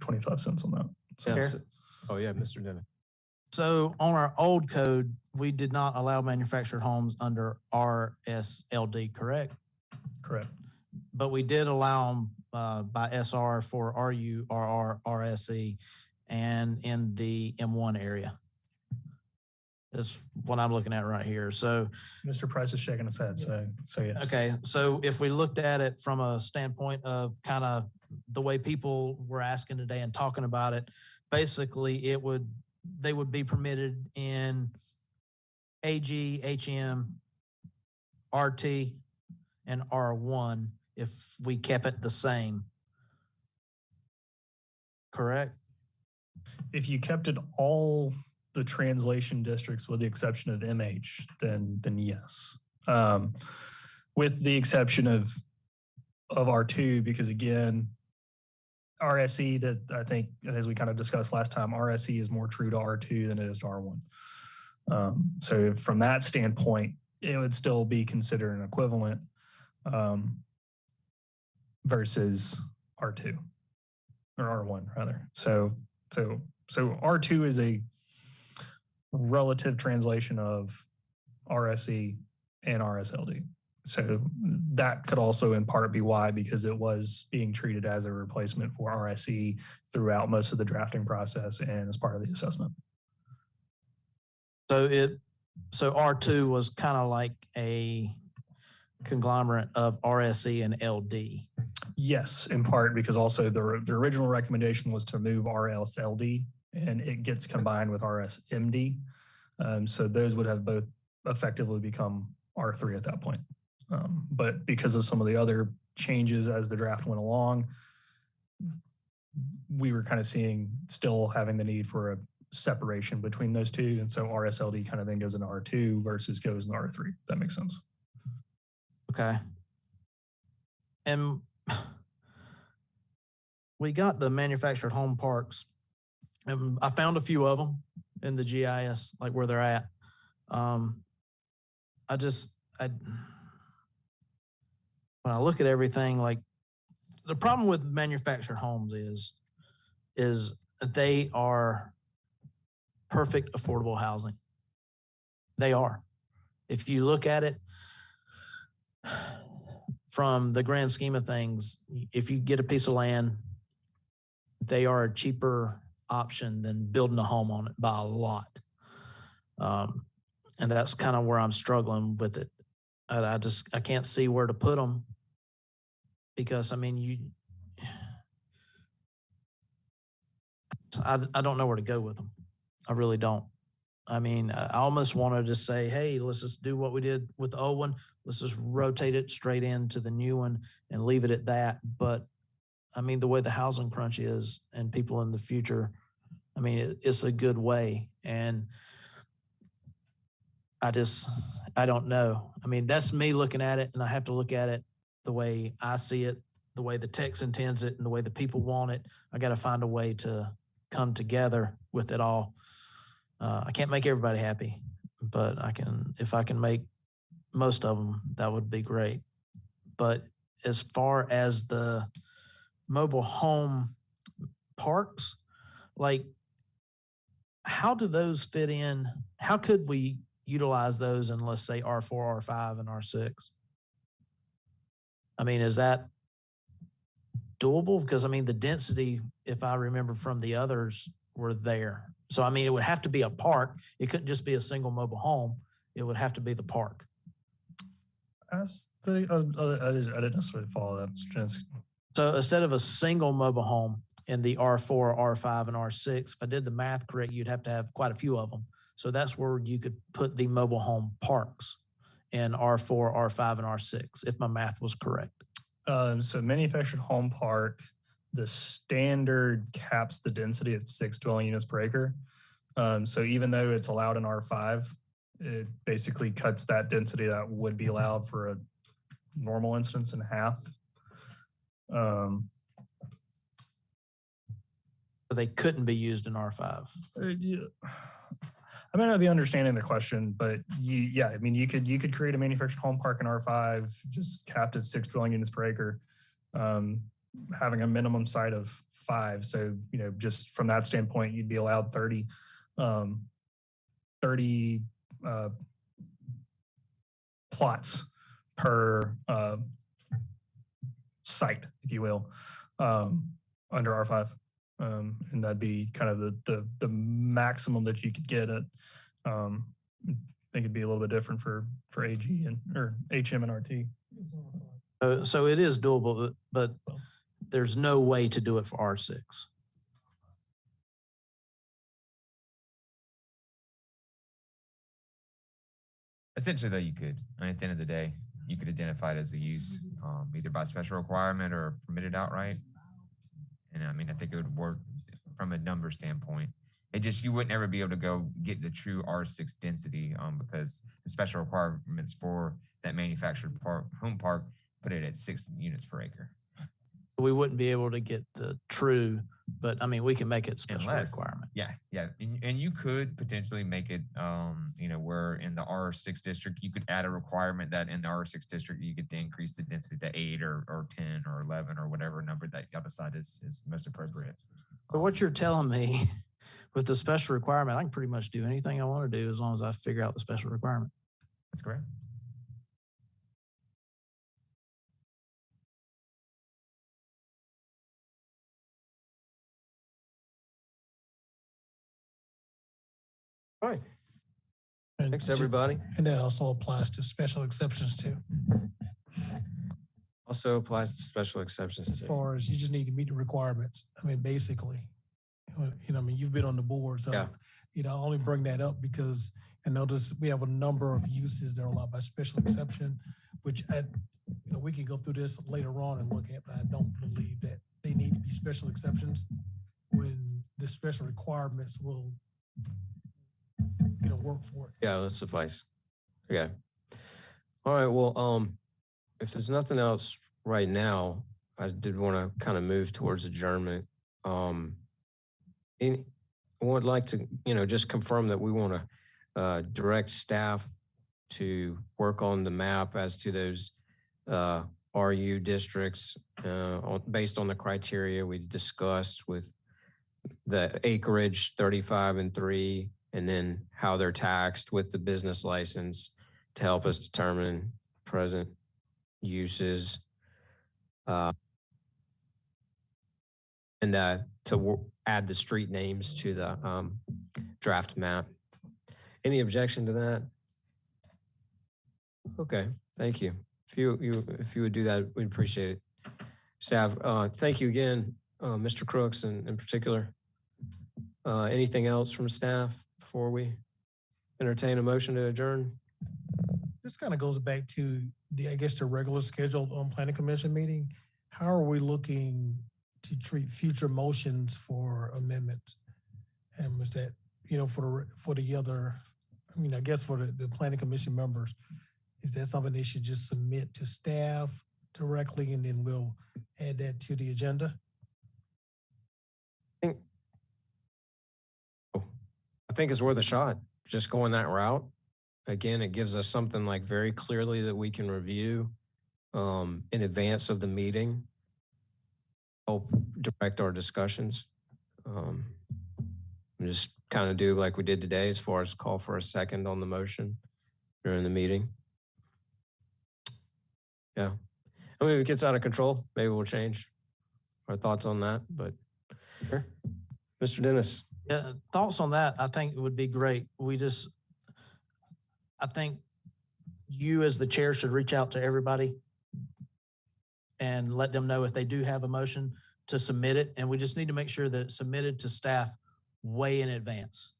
C: 25 cents on that. So.
A: Yes. Oh, yeah, Mr. Dennis.
D: So on our old code, we did not allow manufactured homes under RSLD, correct?
C: Correct.
D: But we did allow them by SR for RU, RR, RSE, and in the M1 area. That's what I'm looking at right here. So,
C: Mr. Price is shaking his head, so yes.
D: okay. So if we looked at it from a standpoint of kind of the way people were asking today and talking about it, basically they would be permitted in AG, HM, RT, and R1 if we kept it the same. Correct?
C: If you kept it all the translation districts with the exception of MH, then yes. With the exception of R2, because again, RSE, that I think, as we kind of discussed last time, RSE is more true to R2 than it is to R1. So from that standpoint, it would still be considered an equivalent versus R2 or R1 rather. So R2 is a relative translation of RSE and RSLD. So that could also in part be why, because it was being treated as a replacement for RSE throughout most of the drafting process and as part of the assessment.
D: So R2 was kind of like a conglomerate of RSE and LD.
C: Yes, in part because also the original recommendation was to move RSLD and it gets combined with RSMD. So those would have both effectively become R3 at that point. But because of some of the other changes as the draft went along, we were kind of still having the need for a separation between those two. And so RSLD kind of then goes into R2 versus goes into R3. That makes sense.
D: Okay. And we got the manufactured home parks. And I found a few of them in the GIS, like where they're at. When I look at everything, like the problem with manufactured homes is is they are perfect affordable housing. They are. If you look at it from the grand scheme of things, if you get a piece of land, they are a cheaper option than building a home on it by a lot. And that's kind of where I'm struggling with it. I can't see where to put them because I mean, I don't know where to go with them. I really don't. I mean, I almost want to just say, hey, let's just do what we did with the old one. Let's just rotate it straight into the new one and leave it at that. But I mean, the way the housing crunch is and people in the future, I mean, it's a good way. And I don't know. I mean, that's me looking at it, and I have to look at it the way I see it, the way the text intends it, and the way the people want it. I got to find a way to come together with it all. I can't make everybody happy, but if I can make most of them, that would be great. But as far as the mobile home parks, like, how do those fit in? How could we utilize those in, let's say, R4, R5, and R6? I mean, is that doable? Because I mean, the density, if I remember from the others, were there. So I mean, it would have to be a park. It couldn't just be a single mobile home. It would have to be the park.
C: I didn't necessarily follow that, Mr. Jens.
D: So instead of a single mobile home in the R4, R5, and R6, if I did the math correct, you'd have to have quite a few of them. So that's where you could put the mobile home parks in R4, R5, and R6, if my math was correct.
C: So manufactured home park, the standard caps the density at 6 dwelling units per acre. So even though it's allowed in R5, it basically cuts that density that would be allowed for a normal instance in half.
D: So they couldn't be used in R5.
C: Yeah. I may not be understanding the question, but yeah, I mean, you could create a manufactured home park in R5, just capped at 6 dwelling units per acre, having a minimum site of 5. So, you know, just from that standpoint, you'd be allowed 30 plots per site, if you will, under R5. And that'd be kind of the maximum that you could get at. I think it'd be a little bit different for AG or HM and RT.
D: So it is doable, but there's no way to do it for R6.
H: Essentially, though, you could. And at the end of the day, you could identify it as a use, either by special requirement or permitted outright. And I mean, I think it would work from a number standpoint. It just, you wouldn't ever be able to go get the true R6 density because the special requirements for that manufactured home park put it at 6 units per acre.
D: We wouldn't be able to get the true, but I mean, we can make it special requirement.
H: Yeah. And you could potentially make it, you know, where in the R6 district, you could add a requirement that in the R6 district, you get to increase the density to 8 or 10 or 11 or whatever number that y'all decide is most appropriate.
D: But what you're telling me with the special requirement, I can pretty much do anything I want to do as long as I figure out the special requirement.
H: That's correct.
A: All right.
B: And
A: Thanks, everybody.
B: And that also applies to special exceptions too.
A: Also applies to special exceptions
B: As
A: too.
B: far as you just need to meet the requirements. I mean, basically, you know, I mean, you've been on the board, so,
A: Yeah.
B: you know, I only bring that up because I notice we have a number of uses that are allowed by special exception, which you know, we can go through this later on and look at, but I don't believe that they need to be special exceptions when the special requirements will, you know, work for it.
A: Yeah, that's suffice. Okay. All right. Well, if there's nothing else right now, I did want to kind of move towards adjournment. I would like to, you know, just confirm that we want to direct staff to work on the map as to those RU districts based on the criteria we discussed with the acreage 35 and 3, and then how they're taxed with the business license to help us determine present uses. And to add the street names to the draft map. Any objection to that? Okay, thank you. If you would do that, we'd appreciate it. Staff, thank you again, Mr. Crooks in particular. Anything else from staff before we entertain a motion to adjourn?
B: This kind of goes back to I guess the regular scheduled planning commission meeting. How are we looking to treat future motions for amendments? And was that, for the other, I guess for the planning commission members, is that something they should just submit to staff directly and then we'll add that to the agenda?
A: I think it's worth a shot, just going that route. Again, it gives us something like very clearly that we can review in advance of the meeting, help direct our discussions. Just kind of do like we did today as far as call for a second on the motion during the meeting. Yeah. I mean, if it gets out of control, maybe we'll change our thoughts on that, but sure. Mr. Dennis.
D: Yeah, thoughts on that, I think it would be great. I think you as the chair should reach out to everybody and let them know if they do have a motion to submit it. And we just need to make sure that it's submitted to staff way in advance.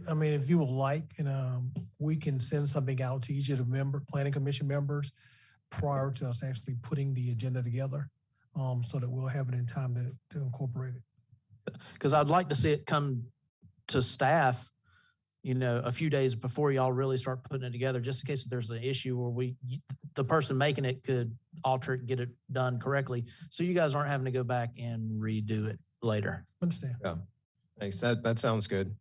B: I mean, if you would like, we can send something out to each of the planning commission members prior to us actually putting the agenda together, so that we'll have it in time to incorporate it.
D: Because I'd like to see it come to staff, a few days before y'all really start putting it together, just in case there's an issue where the person making it could alter it, get it done correctly. So you guys aren't having to go back and redo it later.
B: Understand?
A: Yeah, thanks. That sounds good.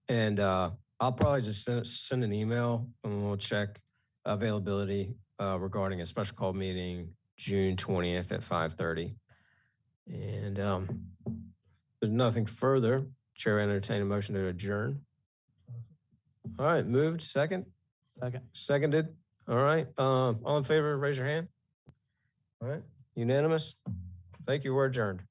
A: And I'll probably just send an email and we'll check availability regarding a special call meeting June 20th at 5:30. And there's nothing further. Chair entertain a motion to adjourn. All right, moved. Second? Seconded. All right. All in favor, raise your hand. All right. Unanimous. Thank you. We're adjourned.